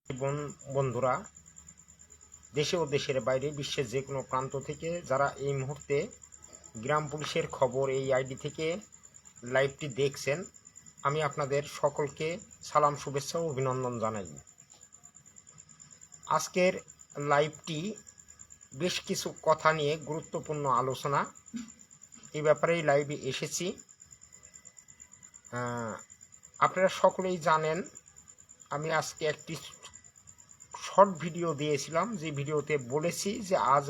বন্ধুরা, দেশে ও দেশের বাইরে বিশ্বের যে কোনো প্রান্ত থেকে যারা এই মুহূর্তে গ্রাম পুলিশের খবর এই আইডি থেকে লাইভটি দেখছেন, আমি আপনাদের সকলকে সালাম, শুভেচ্ছা ও অভিনন্দন জানাই। আজকের লাইভটি বেশ কিছু কথা নিয়ে গুরুত্বপূর্ণ আলোচনা, এই ব্যাপারেই লাইভে এসেছি। আপনারা সকলেই জানেন আমি আজকে একটি শর্ট ভিডিও দিয়েছিলাম, যে ভিডিওতে বলেছি যে আজ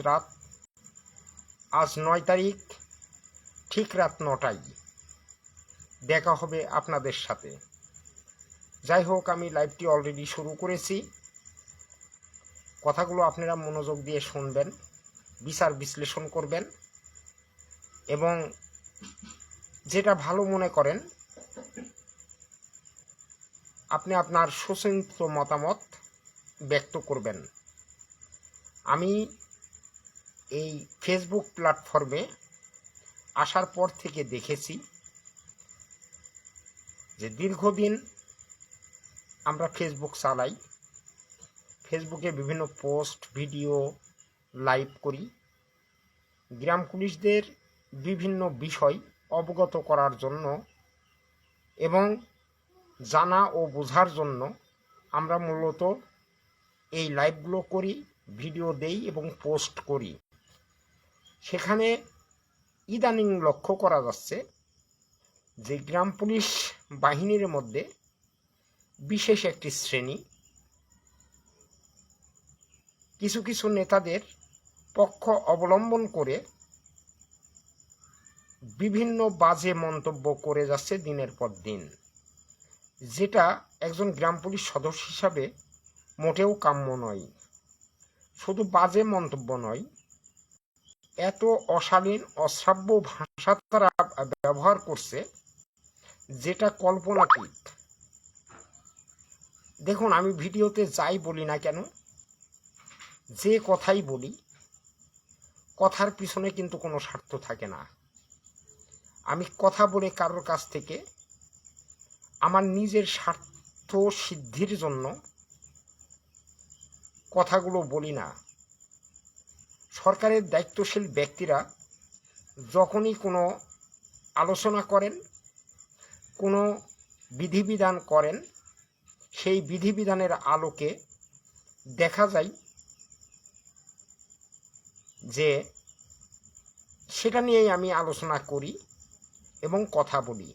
9 তারিখ ঠিক রাত 9টায় দেখা হবে আপনাদের সাথে। যাই হোক, আমি লাইভটি অলরেডি শুরু করেছি। কথাগুলো আপনারা মনোযোগ দিয়ে শুনবেন, বিচার বিশ্লেষণ করবেন এবং যেটা ভালো মনে করেন আপনি আপনার সুচিন্তিত মতামত ব্যক্ত করবেন। আমি এই ফেসবুক প্ল্যাটফর্মে আসার পর থেকে দেখেছি যে দীর্ঘদিন আমরা ফেসবুক চালাই, ফেসবুকে বিভিন্ন পোস্ট, ভিডিও, লাইভ করি গ্রাম পুলিশদের বিভিন্ন বিষয় অবগত করার জন্য এবং জানা ও বোঝার জন্য আমরা মূলত এই লাইভগুলো করি, ভিডিও দেই এবং পোস্ট করি। সেখানে ইদানিং লক্ষ্য করা যাচ্ছে যে গ্রাম পুলিশ বাহিনীর মধ্যে বিশেষ একটি শ্রেণী কিছু কিছু নেতাদের পক্ষ অবলম্বন করে বিভিন্ন বাজে মন্তব্য করে যাচ্ছে দিনের পর দিন, যেটা একজন গ্রাম পুলিশ সদস্য হিসাবে মোটেও কাম্য নয়। শুধু বাজে মন্তব্য নয়, এত অশালীন অশ্রাব্য ভাষা তারা ব্যবহার করছে যেটা কল্পনাতীত। দেখুন, আমি ভিডিওতে যাই বলি না কেন, যে কথাই বলি, কথার পিছনে কিন্তু কোনো স্বার্থ থাকে না। আমি কথা বলে কারোর কাছ থেকে আমার নিজের স্বার্থ সিদ্ধির জন্য কথাগুলো বলি না। সরকারের দায়িত্বশীল ব্যক্তিরা যখনই কোনো আলোচনা করেন, কোনো বিধিবিধান করেন, সেই বিধিবিধানের আলোকে দেখা যায় যে সেটা নিয়েই আমি আলোচনা করি এবং কথা বলি।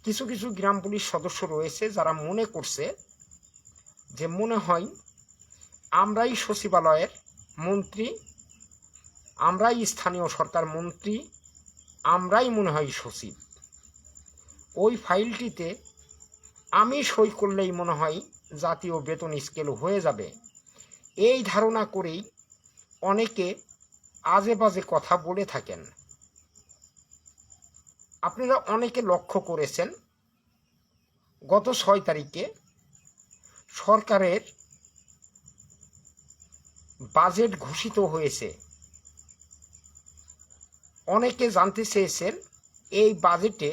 কিছু কিছু গ্রাম পুলিশ সদস্য রয়েছে যারা মনে করছে যে মনে হয় আমরাই সচিবালয়ের মন্ত্রী, আমরাই স্থানীয় সরকার মন্ত্রী, আমরাই মনে হয় সচিব। ওই ফাইলটিতে আমি সই করলেই মনে হয় জাতীয় বেতন স্কেল হয়ে যাবে। এই ধারণা করেই অনেকে আজে বাজে কথা বলে থাকেন। আপনারা অনেকে লক্ষ্য করেছেন গত 6 তারিখে সরকারের বাজেট ঘোষিত হয়েছে। অনেকে জানতে চেয়েছেন এই বাজেটে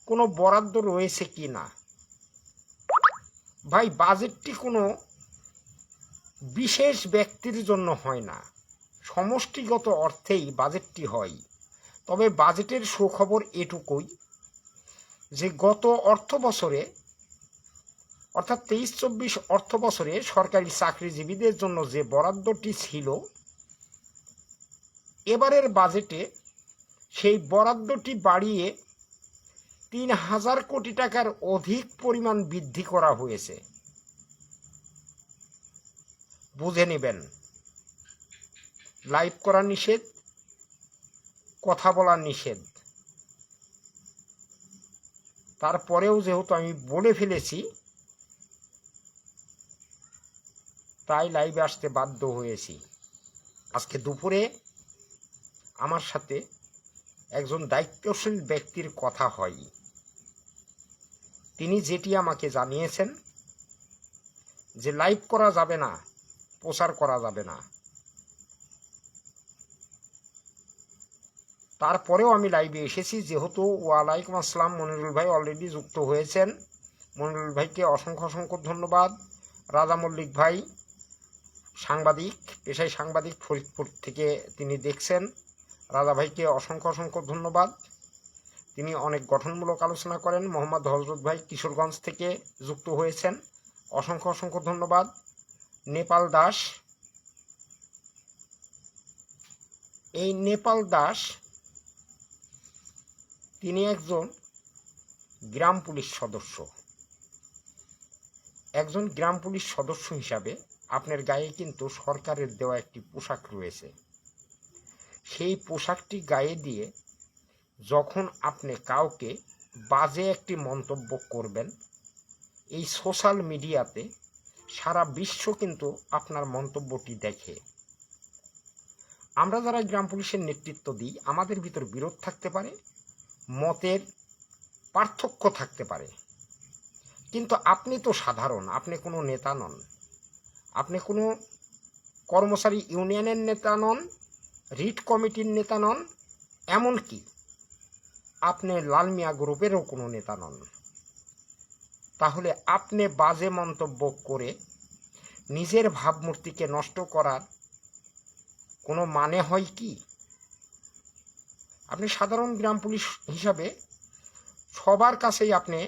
কোনো বরাদ্দ রয়েছে কি না। ভাই, বাজেটটি কোনো বিশেষ ব্যক্তির জন্য হয় না, সমষ্টিগত অর্থেই বাজেটটি হয়। তবে বাজেটের সুখবর এটুকুই যে গত অর্থ বছরে অর্থাৎ 23-24 অর্থ বছরে সরকারি চাকরিজীবীদের জন্য যে বরাদ্দটি ছিল, এবারের বাজেটে সেই বরাদ্দটি বাড়িয়ে 3000 কোটি টাকার অধিক পরিমাণ বৃদ্ধি করা হয়েছে। বুঝে নেবেন, লাইভ করা নিষেধ, কথা বলা নিষেধ। তারপরেও যেহেতু আমি বলে ফেলেছি, তাই লাইভে আসতে বাধ্য হয়েছি। আজকে দুপুরে আমার সাথে একজন দায়িত্বশীল ব্যক্তির কথা হয়। তিনি যেটি আমাকে জানিয়েছেন যে লাইভ করা যাবে না, প্রচার করা যাবে না। তারপরেও আমি লাইভে এসেছি, যেহেতু ওয়ালাইকুম আসসালাম মনিরুল ভাই অলরেডি যুক্ত হয়েছেন, মনিরুল ভাইকে অসংখ্য অসংখ্য ধন্যবাদ। রাজা মল্লিক ভাই সাংবাদিক, পেশায় সাংবাদিক, ফরিদপুর থেকে তিনি দেখছেন। রাজা ভাইকে অসংখ্য অসংখ্য ধন্যবাদ, তিনি অনেক গঠনমূলক আলোচনা করেন। মোহাম্মদ হজরত ভাই কিশোরগঞ্জ থেকে যুক্ত হয়েছেন, অসংখ্য অসংখ্য ধন্যবাদ। নেপাল দাস, এই নেপাল দাস তিনি একজন গ্রাম পুলিশ সদস্য। একজন গ্রাম পুলিশ সদস্য হিসাবে আপনার গায়ে কিন্তু সরকারের দেওয়া একটি পোশাক রয়েছে। সেই পোশাকটি গায়ে দিয়ে যখন আপনি কাউকে বাজে একটি মন্তব্য করবেন, এই সোশ্যাল মিডিয়াতে সারা বিশ্ব কিন্তু আপনার মন্তব্যটি দেখে। আমরা যারা গ্রাম পুলিশের নেতৃত্ব দিই, আমাদের ভিতর বিরোধ থাকতে পারে, মতের পার্থক্য থাকতে পারে, কিন্তু আপনি তো সাধারণ, আপনি কোনো নেতা নন, আপনি কোনো কর্মচারী ইউনিয়নের নেতা নন, রিট কমিটির নেতা নন, এমনকি আপনি লাল মিয়া গ্রুপেরও কোনো নেতা নন। তাহলে আপনি বাজে মন্তব্য করে নিজের ভাবমূর্তিকে নষ্ট করার কোনো মানে হয় কি? আপনি সাধারণ গ্রাম পুলিশ হিসাবে সবার কাছেই আপনি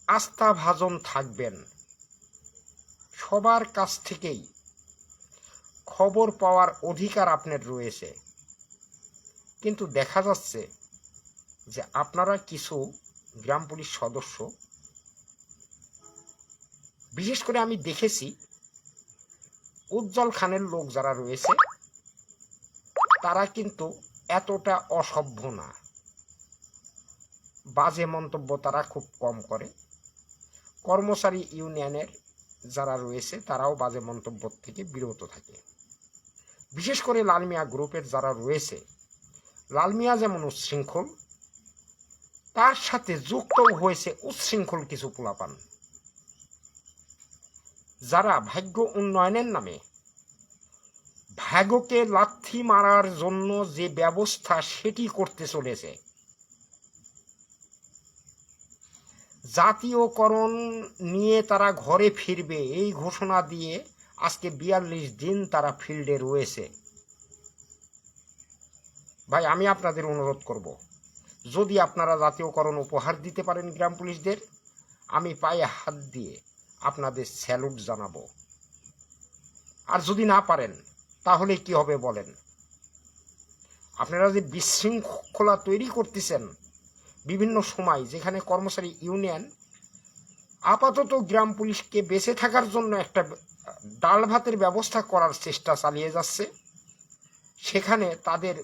আস্থাভাজন থাকবেন, সবার কাছ থেকেই খবর পাওয়ার অধিকার আপনার রয়েছে। কিন্তু দেখা যাচ্ছে যে আপনারা কিছু গ্রাম পুলিশ সদস্য, বিশেষ করে আমি দেখেছি উজ্জ্বল খানের লোক যারা রয়েছে, তারা কিন্তু এতটা অসভ্য না, বাজে মন্তব্য তারা খুব কম করে। কর্মচারী ইউনিয়নের যারা রয়েছে তারাও বাজে মন্তব্য থেকে বিরত থাকে। বিশেষ করে লাল মিয়া গ্রুপের যারা রয়েছে, লাল মিয়া যেমন উচ্ছৃঙ্খল, তার সাথে যুক্ত হয়েছে উচ্ছৃঙ্খল কিছু পোলাপান, যারা ভাগ্য উন্নয়নের নামে ভাগ্যকে লাথি মারার জন্য যে ব্যবস্থা সেটি করতে চলেছে। জাতীয়করণ নিয়ে তারা ঘরে ফিরবে এই ঘোষণা দিয়ে আজকে ৪২ দিন তারা ফিল্ডে রয়েছে। ভাই, আমি আপনাদের অনুরোধ করব, যদি আপনারা জাতীয়করণ উপহার দিতে পারেন গ্রাম পুলিশদের, আমি পায়ে হাত দিয়ে আপনাদের স্যালুট জানাবো। আর যদি না পারেন তাহলে কি হবে বলেন? আপনারা যে বিশৃঙ্খলা তৈরি করতেছেন বিভিন্ন সময়, যেখানে কর্মচারী ইউনিয়ন আপাতত গ্রাম পুলিশকে বেঁচে থাকার জন্য একটা ডাল ভাতের ব্যবস্থা করার চেষ্টা চালিয়ে যাচ্ছে, সেখানে তাদের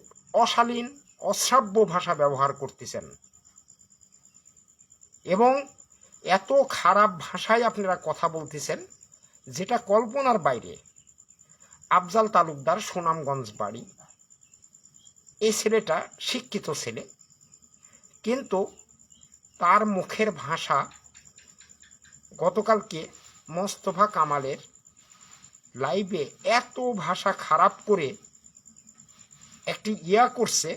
অশালীন অশ্রাব্য ভাষা ব্যবহার করতেছেন এবং এত খারাপ ভাষায় আপনারা কথা বলতেছেন যেটা কল্পনার বাইরে। আফজাল তালুকদার, সুনামগঞ্জ বাড়ি, এই ছেলেটা শিক্ষিত ছেলে, কিন্তু তার মুখের ভাষা গতকালকে মোস্তফা কামালের লাইভে এত ভাষা খারাপ করে একটি করছে,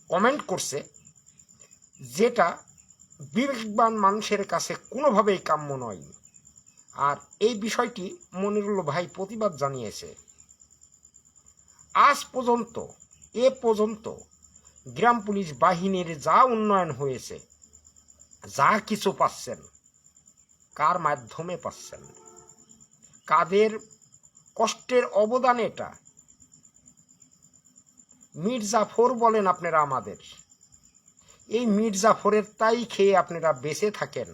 কমেন্ট করছে, যেটা বিবেকবান মানুষের কাছে কোনোভাবেই কাম্য নয়। আর এই বিষয়টি মনিরুল ভাই প্রতিবাদ জানিয়েছে। আজ পর্যন্ত গ্রাম পুলিশ বাহিনীর যা উন্নয়ন হয়েছে, যা কিছু পাচ্ছেন, কার মাধ্যমে পাচ্ছেন, কাদের কষ্টের অবদান এটা? মীর জাফর বলেন আপনারা আমাদের, এই মীর জাফরের তাই খেয়ে আপনারা বেঁচে থাকেন।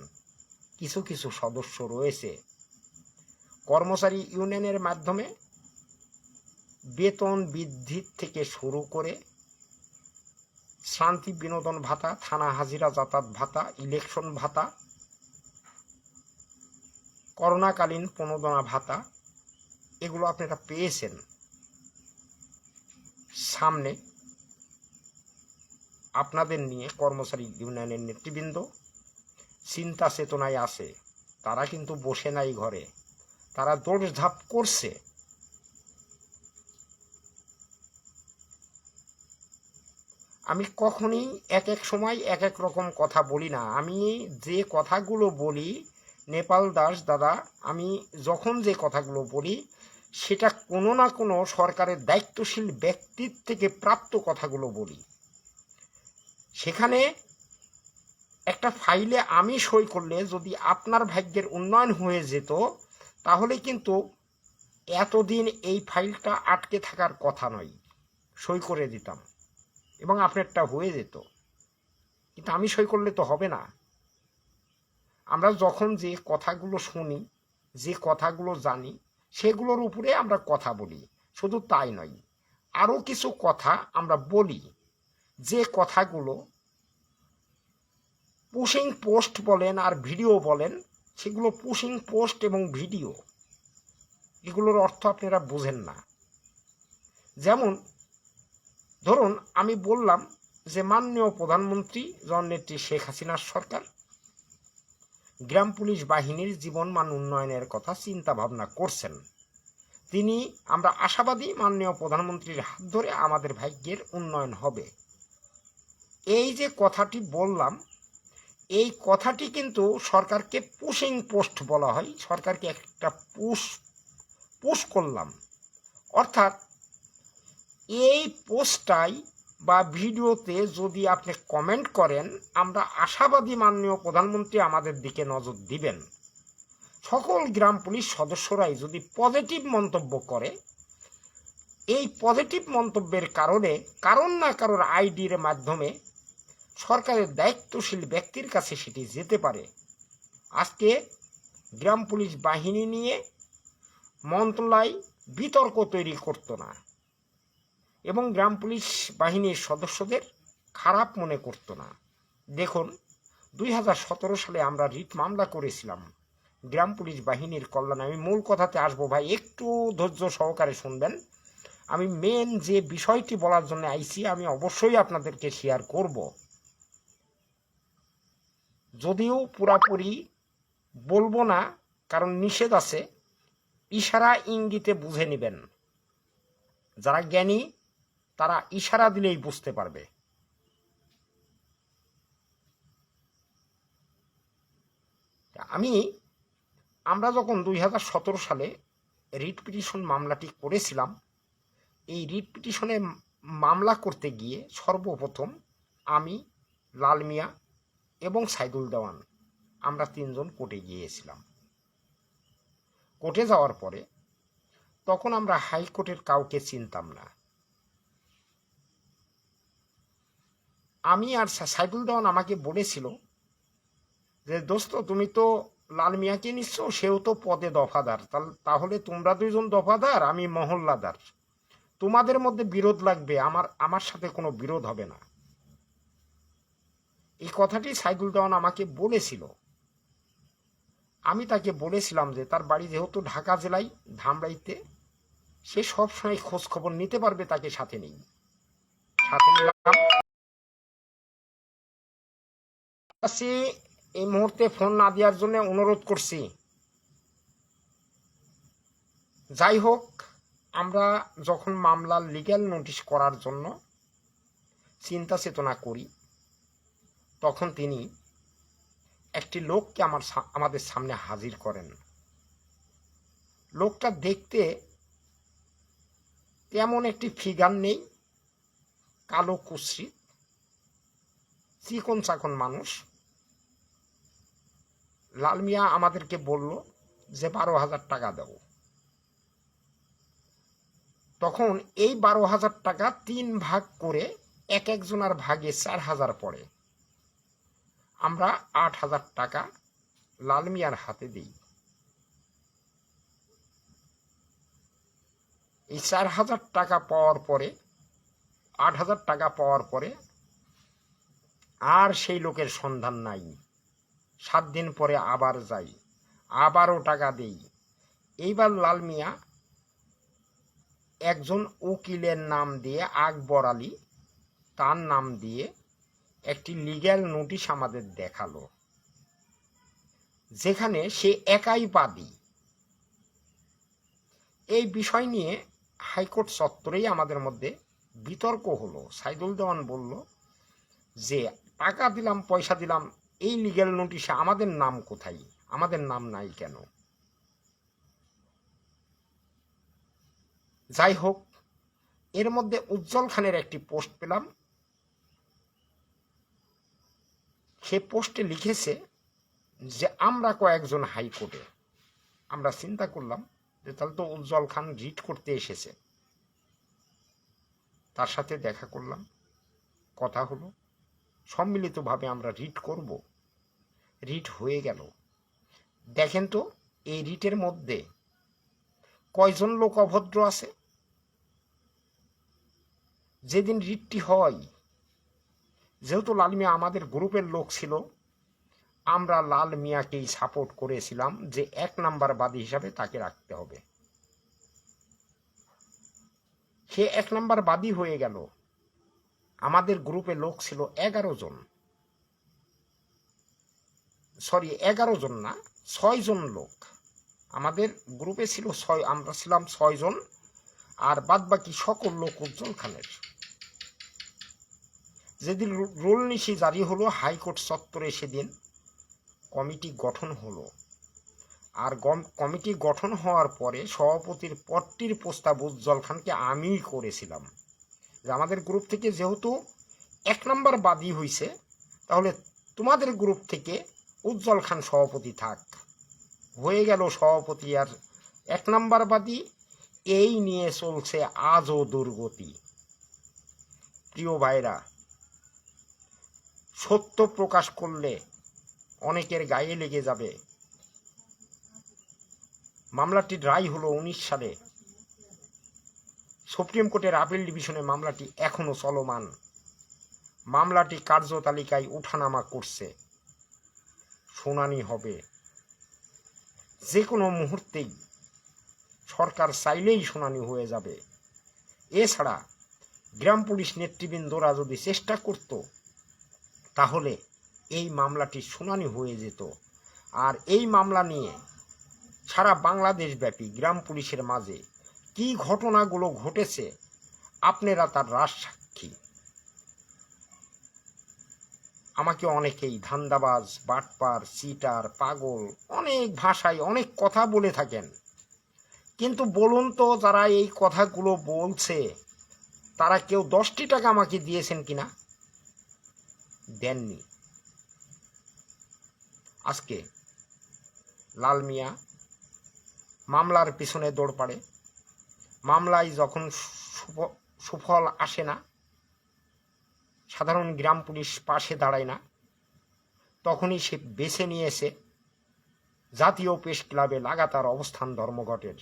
কিছু কিছু সদস্য রয়েছে কর্মচারী ইউনিয়নের মাধ্যমে বেতন বৃদ্ধির থেকে শুরু করে শান্তি বিনোদন ভাতা, থানা হাজিরা যাতায়াত ভাতা, ইলেকশন ভাতা, করোনাকালীন প্রণোদনা ভাতা, এগুলো আপনারা পেয়েছেন। সামনে আপনাদের নিয়ে কর্মচারী ইউনিয়নের নেতৃবৃন্দ চিন্তা চেতনায় আছে, তারা কিন্তু বসে নাই ঘরে, তারা দৌড়ঝাঁপ করছে। আমি কখনই এক এক সময় এক এক রকম কথা বলি না। আমি যে কথাগুলো বলি নেপাল দাস দাদা, আমি যখন যে কথাগুলো বলি সেটা কোনো না কোনো সরকারের দায়িত্বশীল ব্যক্তির থেকে প্রাপ্ত কথাগুলো বলি। সেখানে একটা ফাইলে আমি সই করলে যদি আপনার ভাগ্যের উন্নয়ন হয়ে যেত, তাহলে কিন্তু এতদিন এই ফাইলটা আটকে থাকার কথা নয়, সই করে দিতাম এবং আপনারটা হয়ে যেত। কিন্তু আমি সই করলে তো হবে না। আমরা যখন যে কথাগুলো শুনি, যে কথাগুলো জানি, সেগুলোর উপরে আমরা কথা বলি। শুধু তাই নয়, আরও কিছু কথা আমরা বলি, যে কথাগুলো পুশিং পোস্ট বলেন আর ভিডিও বলেন, সেগুলো পুশিং পোস্ট এবং ভিডিও, এগুলোর অর্থ আপনারা বোঝেন না। যেমন ধরুন আমি বললাম যে মাননীয় প্রধানমন্ত্রী জননেত্রী শেখ হাসিনার সরকার গ্রাম পুলিশ বাহিনীর জীবনমান উন্নয়নের কথা চিন্তা ভাবনা করছেন। আমরা আশাবাদী মাননীয় প্রধানমন্ত্রীর হাত ধরে আমাদের ভাগ্যের উন্নয়ন হবে। এই যে কথাটি বললাম, এই কথাটি কিন্তু সরকারকে পুশিং পোস্ট বলা হয়। সরকারকে একটা পুশ করলাম। অর্থাৎ এই পোস্টটাই বা ভিডিওতে যদি আপনি কমেন্ট করেন, আমরা আশাবাদী মাননীয় প্রধানমন্ত্রী আমাদের দিকে নজর দিবেন। সকল গ্রাম পুলিশ সদস্যরাই যদি পজিটিভ মন্তব্য করে, এই পজিটিভ মন্তব্যের কারণে কারণ না কারোর আইডির মাধ্যমে সরকারের দায়িত্বশীল ব্যক্তির কাছে সেটি যেতে পারে। আজকে গ্রাম পুলিশ বাহিনী নিয়ে মন্ত্রণালয় বিতর্ক তৈরি করত না এবং গ্রাম পুলিশ বাহিনীর সদস্যদের খারাপ মনে করত না। দেখুন 2017 সালে আমরা রিট মামলা করেছিলাম গ্রাম পুলিশ বাহিনীর কল্যাণে। আমি মূল কথাতে আসবো ভাই, একটু ধৈর্য সহকারে শুনবেন। আমি মেন যে বিষয়টি বলার জন্য আইছি, আমি অবশ্যই আপনাদেরকে শেয়ার করব, যদিও পুরাপুরি বলবো না, কারণ নিষেধ আছে। ইশারা ইঙ্গিতে বুঝে নেবেন। যারা জ্ঞানী তারা ইশারা দিলেই বুঝতে পারবে। আমরা যখন 2017 সালে রিট পিটিশন মামলাটি করেছিলাম, এই রিট পিটিশনে মামলা করতে গিয়ে সর্বপ্রথম আমি, লাল মিয়া এবং সাইদুল দেওয়ান, আমরা 3 জন কোর্টে গিয়েছিলাম। কোর্টে যাওয়ার পরে তখন আমরা হাইকোর্টের কাউকে চিনতাম না। আমি আর সাইদুল দেওয়ান আমাকে বলেছিল যে দোস্ত, তুমি তো লাল মিয়াকে নিচ্ছ, সেও তো পদে দফাদার, তাহলে তোমরা 2 জন দফাদার, আমি মহল্লাদার, তোমাদের মধ্যে বিরোধ লাগবে, আমার সাথে কোনো বিরোধ হবে না। এই কথাটি সাইদুল দেওয়ান আমাকে বলেছিল। আমি তাকে বলেছিলাম যে তার বাড়ি যেহেতু ঢাকা জেলায় ধামরাইতে, সে সবসময় খোঁজ খবর নিতে পারবে, তাকে সাথে নেই। সাথে নিলাম। এই মুহূর্তে ফোন না দেওয়ার জন্য অনুরোধ করছি। যাই হোক, আমরা যখন মামলার লিগ্যাল নোটিশ করার জন্য চিন্তা চেতনা করি, তখন তিনি একটি লোককে আমাদের সামনে হাজির করেন। লোকটা দেখতে তেমন একটি ফিগার নেই, কালো কুৎসিত, চিকন চাকন মানুষ। লাল মিয়া আমাদেরকে বলল যে 12,000 টাকা দাও। তখন এই 12,000 টাকা 3 ভাগ করে এক একজনের ভাগে 4,000 পড়ে। আমরা 8,000 টাকা লাল মিয়ার হাতে দিই। এই 4,000 টাকা পাওয়ার পরে, 8,000 টাকা পাওয়ার পরে আর সেই লোকের সন্ধান নাই। 7 দিন পরে আবার যাই, আবারও টাকা দেই। এইবার লাল মিয়া একজন উকিলের নাম দিয়ে, আকবর আলী, তার নাম দিয়ে একটি লিগ্যাল নোটিশ আমাদের দেখালো, যেখানে সে একাই বাদী। এই বিষয় নিয়ে হাইকোর্ট চত্বরেই আমাদের মধ্যে বিতর্ক হলো। সাইদুল দেওয়ান বলল যে টাকা দিলাম, পয়সা দিলাম, এই লিগ্যাল নোটিশে আমাদের নাম কোথায়? আমাদের নাম নাই কেন? যাই হোক, এর মধ্যে উজ্জ্বল খানের একটি পোস্ট পেলাম। সে পোস্টে লিখেছে যে আমরা কয়েকজন হাইকোর্টে। আমরা চিন্তা করলাম যে তাহলে তো উজ্জ্বল খান রিট করতে এসেছে। তার সাথে দেখা করলাম, কথা হলো, সম্মিলিতভাবে আমরা রিট করব। রিট হয়ে গেল। দেখেন তো এই রিটের মধ্যে কয়জন লোক অভদ্র আছে? যেদিন রিটটি হয়, যেহেতু লাল মিয়া আমাদের গ্রুপের লোক ছিল, আমরা লাল মিয়াকেই সাপোর্ট করেছিলাম যে 1 নাম্বার বাদী হিসাবে তাকে রাখতে হবে। সে 1 নাম্বার বাদী হয়ে গেল। আমাদের গ্রুপে লোক ছিল 11 জন, সরি 11 জন না, 6 জন লোক আমাদের গ্রুপে ছিল। আমরা ছিলাম 6 জন, আর বাদ বাকি সকল লোক উজ্জ্বল খানের। যেদিন রোল নিশি জারি হলো হাইকোর্ট চত্বরে, সেদিন কমিটি গঠন হলো। আর কমিটি গঠন হওয়ার পরে সভাপতির পদটির প্রস্তাব উজ্জ্বল খানকে আমিই করেছিলাম যে আমাদের গ্রুপ থেকে যেহেতু 1 নাম্বার বাদী হয়েছে, তাহলে তোমাদের গ্রুপ থেকে উজ্জ্বল খান সভাপতি থাক। হয়ে গেল সভাপতি আর 1 নাম্বার বাদী। এই নিয়ে চলছে আজও দুর্গতি। প্রিয় ভাইরা, সত্য প্রকাশ করলে অনেকের গায়ে লেগে যাবে। মামলাটির রায় হলো 19 সালে। সুপ্রিম কোর্টের আপিল ডিভিশনে মামলাটি এখনো চলমান। মামলাটি কার্যতালিকায় উঠানামা করছে। শুনানি হবে যে কোনো মুহূর্তেই। সরকার চাইলেই শুনানি হয়ে যাবে। এছাড়া গ্রাম পুলিশ নেতৃবৃন্দরা যদি চেষ্টা করত, তাহলে এই মামলাটির শুনানি হয়ে যেত। আর এই মামলা নিয়ে সারা বাংলাদেশ ব্যাপী গ্রাম পুলিশের মাঝে কি ঘটনাগুলো ঘটেছে, আপনারা তার রাজসাক্ষী। আমাকে অনেকেই ধান্দাবাজ, বাটপার, চিটার, পাগল, অনেক ভাষায় অনেক কথা বলে থাকেন। কিন্তু বলুন তো, যারা এই কথাগুলো বলছে তারা কেউ 10টি টাকা আমাকে দিয়েছেন কিনা? দেননি। আজকে লাল মিয়া মামলার পিছনে দৌড় পাড়ে। মামলায় যখন সুফল আসে না, সাধারণ গ্রাম পুলিশ পাশে দাঁড়ায় না, তখনই সে বেছে নিয়েছে জাতীয় প্রেস ক্লাবে লাগাতার অবস্থান ধর্মঘটের।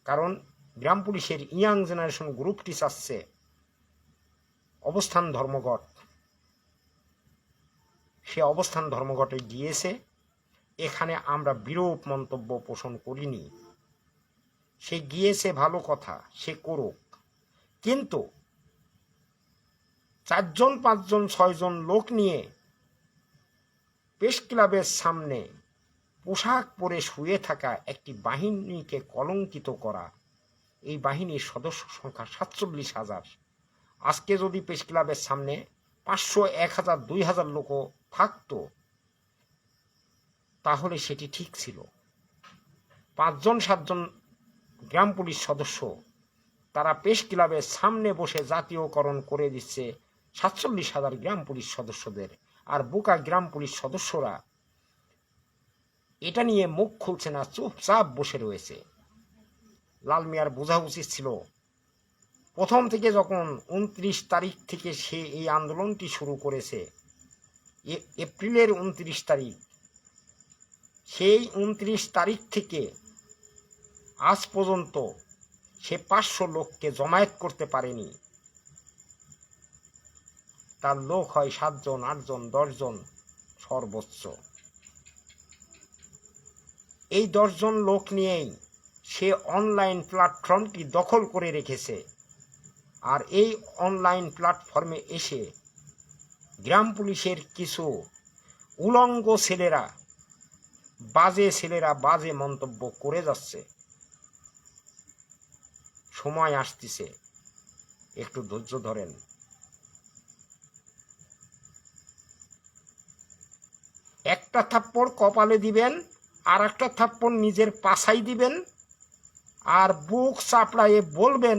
কারণ গ্রাম পুলিশের ইয়াং জেনারেশন গ্রুপটি চাচ্ছে অবস্থান ধর্মঘট। সে অবস্থান ধর্মঘটে গিয়েছে। এখানে আমরা বিরূপ মন্তব্য পোষণ করিনি। সে গিয়েছে, ভালো কথা, সে করুক। কিন্তু 4 জন 5 জন 6 জন লোক নিয়ে প্রেস ক্লাবের সামনে পোশাক পরে শুয়ে থাকা একটি বাহিনীকে কলঙ্কিত করা, এই বাহিনীর সদস্য সংখ্যা 47,000। আজকে যদি প্রেস ক্লাবের সামনে 500, 1000, 2000 লোকও থাকতো, তাহলে সেটি ঠিক ছিল। 5 জন 7 জন গ্রাম পুলিশ সদস্য তারা প্রেস ক্লাবের সামনে বসে জাতীয়করণ করে দিচ্ছে 47,000 গ্রাম পুলিশ সদস্যদের। আর বোকা গ্রাম পুলিশ সদস্যরা এটা নিয়ে মুখ খুলছে না, চুপচাপ বসে রয়েছে। লাল মিয়ার বোঝা উচিত ছিল, প্রথম থেকে যখন 29 তারিখ থেকে সে এই আন্দোলনটি শুরু করেছে, এপ্রিলের 29 তারিখ, সেই 29 তারিখ থেকে আজ পর্যন্ত সে 500 লোককে জমায়েত করতে পারেনি। তার লোক হয় 7 জন, 8 জন, 10 জন সর্বোচ্চ। এই 10 জন লোক নিয়েই সে অনলাইন প্ল্যাটফর্মটি দখল করে রেখেছে। আর এই অনলাইন প্ল্যাটফর্মে এসে গ্রাম পুলিশের কিছু উলঙ্গ ছেলেরা, বাজে মন্তব্য করে যাচ্ছে। সময় আসতেছে, একটু ধৈর্য ধরেন। একটা থাপ্পড় কপালে দিবেন, আর একটা থাপ্পড় নিজের পাছাই দিবেন, আর বুক চাপড়ায়ে বলবেন,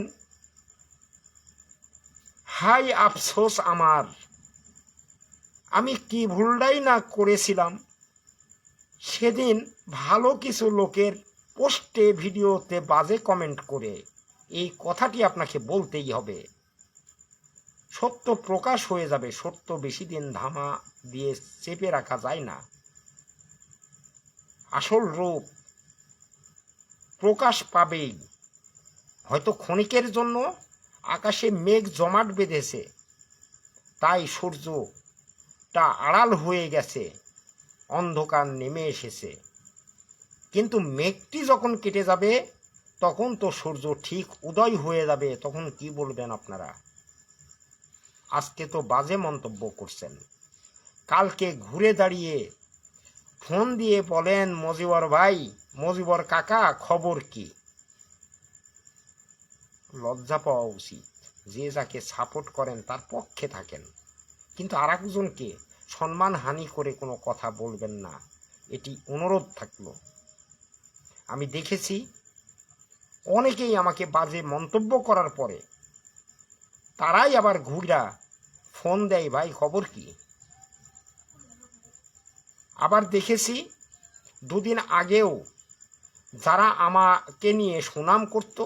হাই আফসোস আমার, আমি কি ভুলটাই না করেছিলাম। সেদিন ভালো কিছু লোকের পোস্টে ভিডিওতে বাজে কমেন্ট করে। এই কথাটি আপনাকে বলতেই হবে। সত্য প্রকাশ হয়ে যাবে, সত্য বেশি দিন ধামা দিয়ে চেপে রাখা যায় না। আসল রূপ প্রকাশ পাবেই। হয়তো ক্ষণিকের জন্য আকাশে মেঘ জমাট বেঁধেছে, তাই সূর্যটা আড়াল হয়ে গেছে, অন্ধকার নেমে এসেছে। কিন্তু মেঘটি যখন কেটে যাবে তখন তো সূর্য ঠিক উদয় হয়ে যাবে। তখন কি বলবেন আপনারা? আজকে তো বাজে মন্তব্য করছেন, কালকে ঘুরে দাঁড়িয়ে ফোন দিয়ে বলেন, মজিবর ভাই, মজিবর কাকা, খবর কি? লজ্জা পাওয়া উচিত। যে যাকে সাপোর্ট করেন তার পক্ষে থাকেন, কিন্তু আর একজনকে সম্মান হানি করে কোনো কথা বলবেন না, এটি অনুরোধ থাকলো। আমি দেখেছি অনেকেই আমাকে বাজে মন্তব্য করার পরে তারাই আবার ঘুরা ফোন দেয়, ভাই খবর কি? আবার দেখেছি দুদিন আগেও যারা আমাকে নিয়ে সুনাম করত,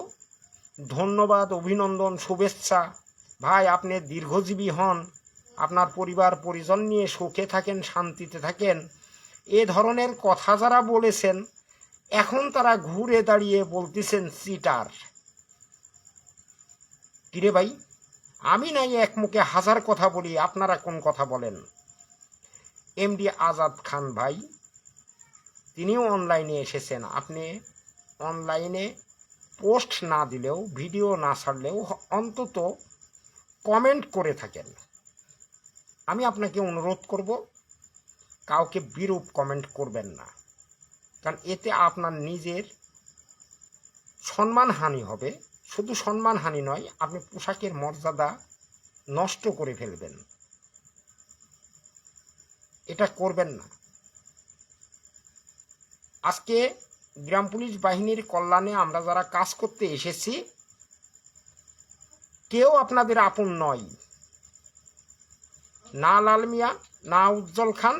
ধন্যবাদ, অভিনন্দন, শুভেচ্ছা, ভাই আপনি দীর্ঘজীবী হন, আপনার পরিবার পরিজন নিয়ে সুখে থাকেন, শান্তিতে থাকেন, এ ধরনের কথা যারা বলেছেন, এখন তারা ঘুরে দাঁড়িয়ে বলতেছেন চিটার। কিরে ভাই, আমি নাই এক মুখে হাজার কথা বলি, আপনারা কোন কথা বলেন? এমডি আজাদ খান ভাই, তিনিও অনলাইনে এসেছেন। আপনি অনলাইনে পোস্ট না দিলেও, ভিডিও না ছাড়লেও অন্তত কমেন্ট করে থাকেন। আমি আপনাকে অনুরোধ করব, কাউকে বিরূপ কমেন্ট করবেন না, কারণ এতে আপনার নিজের সম্মানহানি হবে। শুধু সম্মানহানি নয়, আপনি পোশাকের মর্যাদা নষ্ট করে ফেলবেন। এটা করবেন না। আজকে গ্রাম পুলিশ বাহিনীর কল্যাণে আমরা যারা কাজ করতে এসেছি, কেউ আপনাদের আপন নয়। না লাল মিয়া, না উজ্জ্বল খান,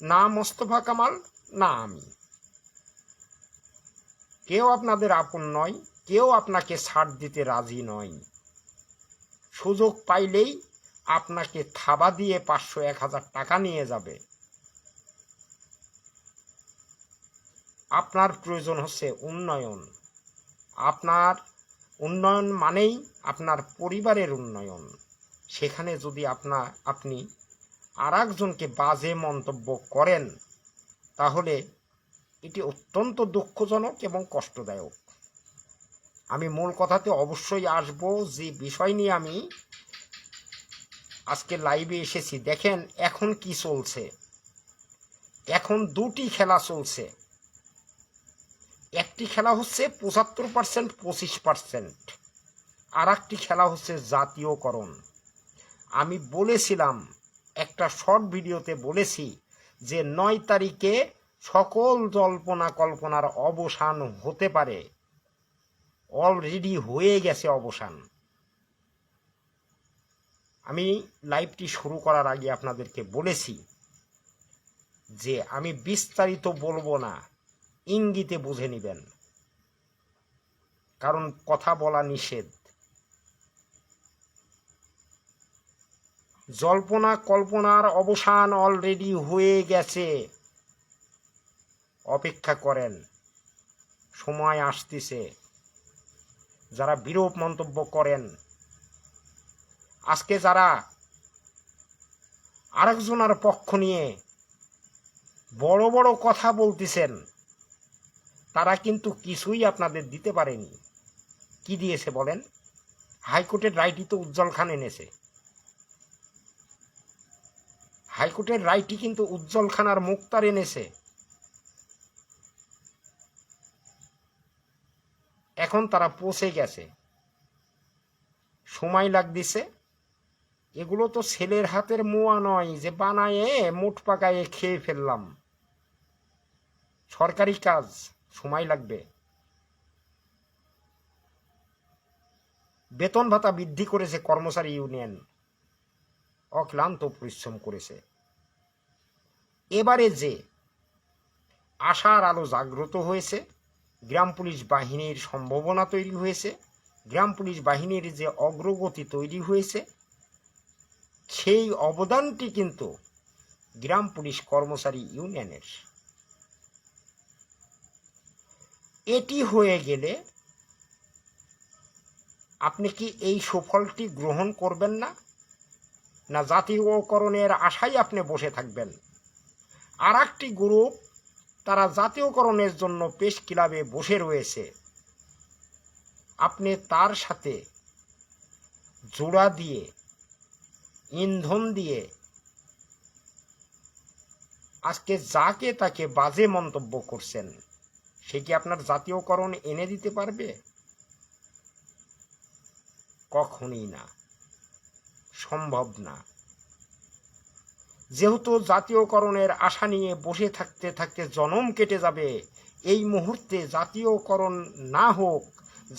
না মোস্তফা কামাল, না আমি। কেউ আপনাদের আপন নয়, কেউ আপনাকে ছাড় দিতে রাজি নয়। সুযোগ পাইলেই আপনাকে থাবা দিয়ে 500-1000 টাকা নিয়ে যাবে। আপনার প্রয়োজন হচ্ছে উন্নয়ন। আপনার উন্নয়ন মানেই আপনার পরিবারের উন্নয়ন। সেখানে যদি আপনি আর একজনকে বাজে মন্তব্য করেন, তাহলে এটি অত্যন্ত দুঃখজনক এবং কষ্টদায়ক। আমি মূল কথাতে অবশ্যই আসব। যে বিষয় নিয়ে আমি আজকে লাইভে এসেছি, দেখেন এখন কি চলছে। এখন দুটি খেলা চলছে। একটি খেলা হচ্ছে 75%, 25%, আর একটি খেলা হচ্ছে জাতীয়করণ। আমি বলেছিলাম, একটা শর্ট ভিডিওতে বলেছি যে 9 তারিখে সকল জল্পনা কল্পনার অবসান হতে পারে। অলরেডি হয়ে গেছে অবসান। আমি লাইভটি শুরু করার আগে আপনাদেরকে বলেছি যে আমি বিস্তারিত বলবো না, ইঙ্গিতে বুঝে নেবেন, কারণ কথা বলা নিষেধ। জল্পনা কল্পনার অবসান অলরেডি হয়ে গেছে। অপেক্ষা করেন, সময় আসতেছে। যারা বিরূপ মন্তব্য করেন, আজকে যারা আরেকজনের পক্ষ নিয়ে বড় বড় কথা বলতেছেন, তারা কিন্তু কিছুই আপনাদের দিতে পারেনি। কি দিয়েছে বলেন? হাইকোর্টের রায়টি তো উজ্জ্বল খান এনেছে। হাইকোর্টের রায়টি কিন্তু উজ্জ্বল খান আর মুক্তার এনেছে। এখন তারা পৌঁছে গেছে, সময় লাগতেছে। এগুলো তো ছেলের হাতের মোয়া নয় যে বানায়ে মুঠ পাকায়ে খেয়ে ফেললাম। সরকারি কাজ, সময় লাগবে। বেতন ভাতা বৃদ্ধি করেছে কর্মচারী ইউনিয়ন, অক্লান্ত পরিশ্রম করেছে। এবারে যে আশার আলো জাগ্রত হয়েছে, গ্রাম পুলিশ বাহিনীর সম্ভাবনা তৈরি হয়েছে, গ্রাম পুলিশ বাহিনীর যে অগ্রগতি তৈরি হয়েছে, সেই অবদানটি কিন্তু গ্রাম পুলিশ কর্মচারী ইউনিয়নের। এটি হয়ে গেলে আপনি কি এই সুফলটি গ্রহণ করবেন না, না জাতীয়করণের আশায় আপনি বসে থাকবেন? আর একটি গ্রুপ, তারা জাতীয়করণের জন্য প্রেস ক্লাবে বসে রয়েছে, আপনি তার সাথে জোড়া দিয়ে, ইন্ধন দিয়ে আজকে যাকে তাকে বাজে মন্তব্য করছেন, সে কি আপনার জাতীয়করণ এনে দিতে পারবে? কখনই না, সম্ভব না। যেহেতু জাতীয়করণের আশা নিয়ে বসে থাকতে থাকতে জনম কেটে যাবে, এই মুহূর্তে জাতীয়করণ না হোক,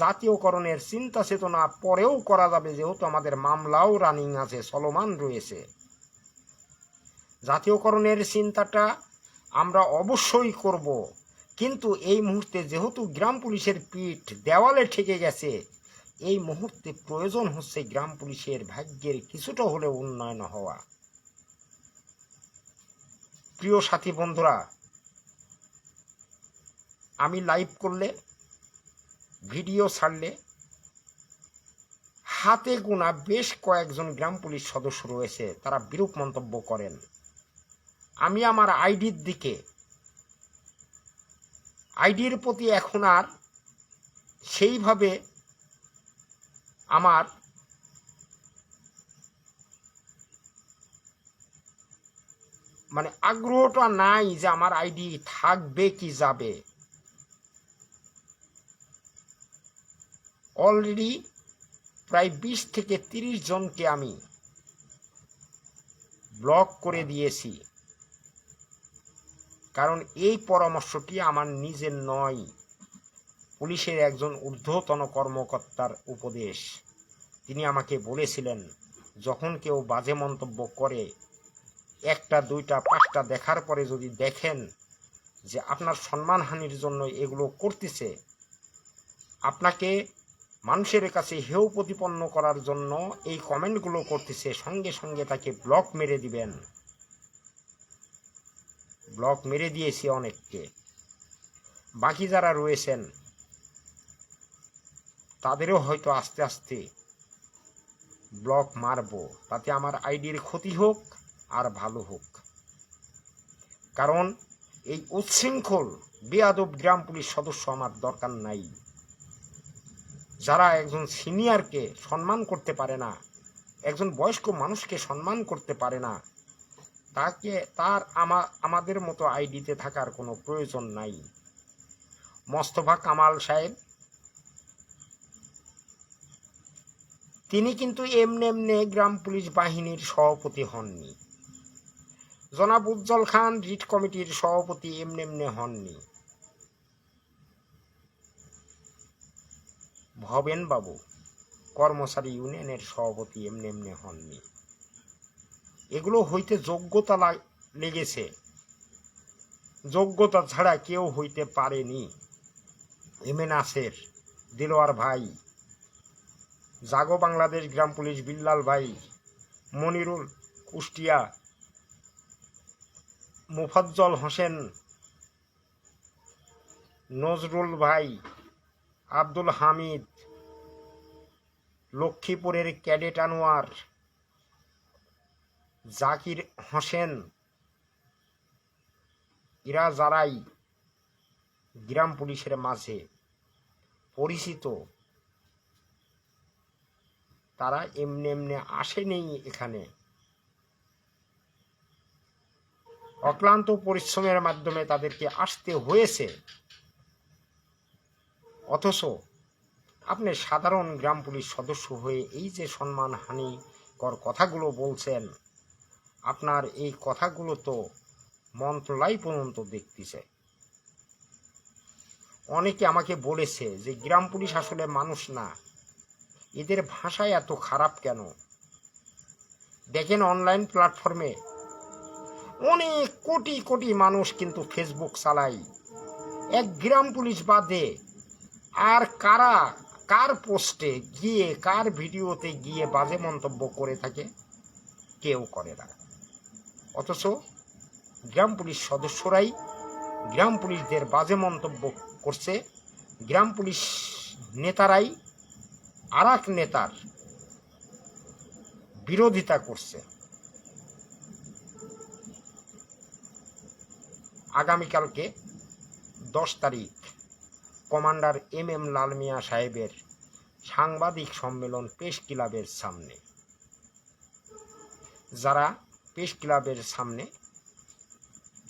জাতীয়করণের চিন্তা চেতনা পরেও করা যাবে, যেহেতু আমাদের মামলাও রানিং আছে, চলমান রয়েছে। জাতীয়করণের চিন্তাটা আমরা অবশ্যই করব, কিন্তু এই মুহূর্তে যেহেতু গ্রাম পুলিশের পিঠ দেওয়ালে ঠেকে গেছে, এই মুহূর্তে প্রয়োজন হচ্ছে গ্রাম পুলিশের ভাগ্যের কিছুটা হলেও উন্নয়ন হওয়া। প্রিয় সাথী বন্ধুরা, আমি লাইভ করলে, ভিডিও ছাড়লে হাতে গোনা বেশ কয়েকজন গ্রাম পুলিশ সদস্য রয়েছে, তারা বিরূপ মন্তব্য করেন। আমি আমার আইডির দিকে, আইডির প্রতি এখন আর সেইভাবে আমার আগ্রহটা নাই যে আমার আইডি থাকবে কি যাবে। অলরেডি প্রায় 20 থেকে 30 জনকে আমি ব্লক করে দিয়েছি, কারণ এই পরামর্শটি আমার নিজের নয়, পুলিশের একজন ঊর্ধ্বতন কর্মকর্তার উপদেশ। তিনি আমাকে বলেছিলেন, যখন কেউ বাজে মন্তব্য করে, 1টা 2টা 5টা দেখার পরে যদি দেখেন যে আপনার সম্মানহানির জন্য এগুলো করতেছে, আপনাকে মানুষের কাছে হেয় প্রতিপন্ন করার জন্য এই কমেন্টগুলো করতেছে, সঙ্গে সঙ্গে তাকে ব্লক মেরে দিবেন। ব্লক মেরে দিয়েছি অনেককে। বাকি যারা রয়েছেন তাদেরও হয়তো আস্তে আস্তে ব্লক মারবো, তাতে আমার আইডির ক্ষতি হোক আর ভালো হোক। কারণ এই উচ্ছৃঙ্খল বেয়াদব গ্রাম পুলিশ সদস্য আমার দরকার নাই, যারা একজন সিনিয়রকে সম্মান করতে পারে না, একজন বয়স্ক মানুষকে সম্মান করতে পারে না, তার আমাদের মতো আইডিতে থাকার কোনো প্রয়োজন নাই। মোস্তফা কামাল সাহেব, তিনি কিন্তু এমনি গ্রাম পুলিশ বাহিনীর সভাপতি হননি। জনাব উজ্জ্বল খান রিট কমিটির সভাপতি এমনি হননি। ভবেন বাবু কর্মচারী ইউনিয়নের সভাপতি এমনি হননি। এগুলো হইতে যোগ্যতা লেগেছে, যোগ্যতা ছাড়া কেউ হইতে পারেনি। এমএ নাসের, দিলওয়ার ভাই, জাগো বাংলাদেশ গ্রাম পুলিশ বিল্লাল ভাই, মনিরুল কুষ্টিয়া, মুফাজ্জল হোসেন, নজরুল ভাই, আব্দুল হামিদ, লক্ষ্মীপুরের ক্যাডেট আনোয়ার, জাকির হোসেন, এরা যারাই গ্রাম পুলিশের মাঝে পরিচিত, তারা এমনি আসেনি এখানে। অক্লান্ত পরিশ্রমের মাধ্যমে তাদেরকে আসতে হয়েছে। অথচ আপনি সাধারণ গ্রাম পুলিশ সদস্য হয়ে এই যে সম্মানহানিকর কথাগুলো বলছেন, আপনার এই কথাগুলো তো মন্ত্রণালয় পর্যন্ত দেখতেছে। অনেকে আমাকে বলেছে যে গ্রাম পুলিশ আসলে মানুষ না, এদের ভাষায় এত খারাপ কেন। দেখেন অনলাইন প্ল্যাটফর্মে অনেক কোটি কোটি মানুষ কিন্তু ফেসবুক চালায়, এক গ্রাম পুলিশ বাদে আর কার পোস্টে গিয়ে কার ভিডিওতে গিয়ে বাজে মন্তব্য করে থাকে, কেউ করে না। অথচ গ্রাম পুলিশ সদস্যরাই গ্রাম পুলিশদের বাজে মন্তব্য করছে, গ্রাম পুলিশ নেতারাই আর এক নেতার বিরোধিতা করছে। আগামীকালকে 10 তারিখ কমান্ডার MM লাল মিয়া সাহেবের সাংবাদিক সম্মেলন প্রেস ক্লাবের সামনে। যারা প্রেস ক্লাবের সামনে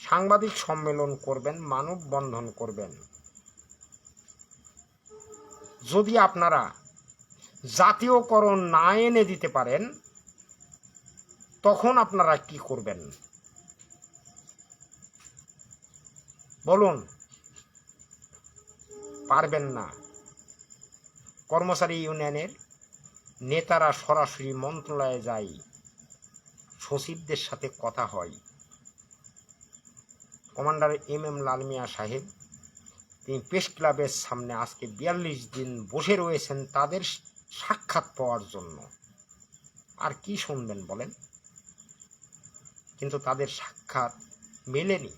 সাংবাদিক সম্মেলন করবেন, মানববন্ধন করবেন, যদি আপনারা জাতীয়করণ না এনে দিতে পারেন তখন আপনারা কি করবেন বলুন? পারবেন না। কর্মচারী ইউনিয়নের নেতারা সরাসরি মন্ত্রণালয়ে যায়, সচিবদের সাথে কথা হয়। কমান্ডার MM লাল মিয়া সাহেব তিনি প্রেস ক্লাবের সামনে আজকে 42 দিন বসে রয়েছেন তাদের সাক্ষাৎ পাওয়ার জন্য। আর কি শুনবেন বলেন? কিন্তু তাদের সাক্ষাৎ মেলেনি।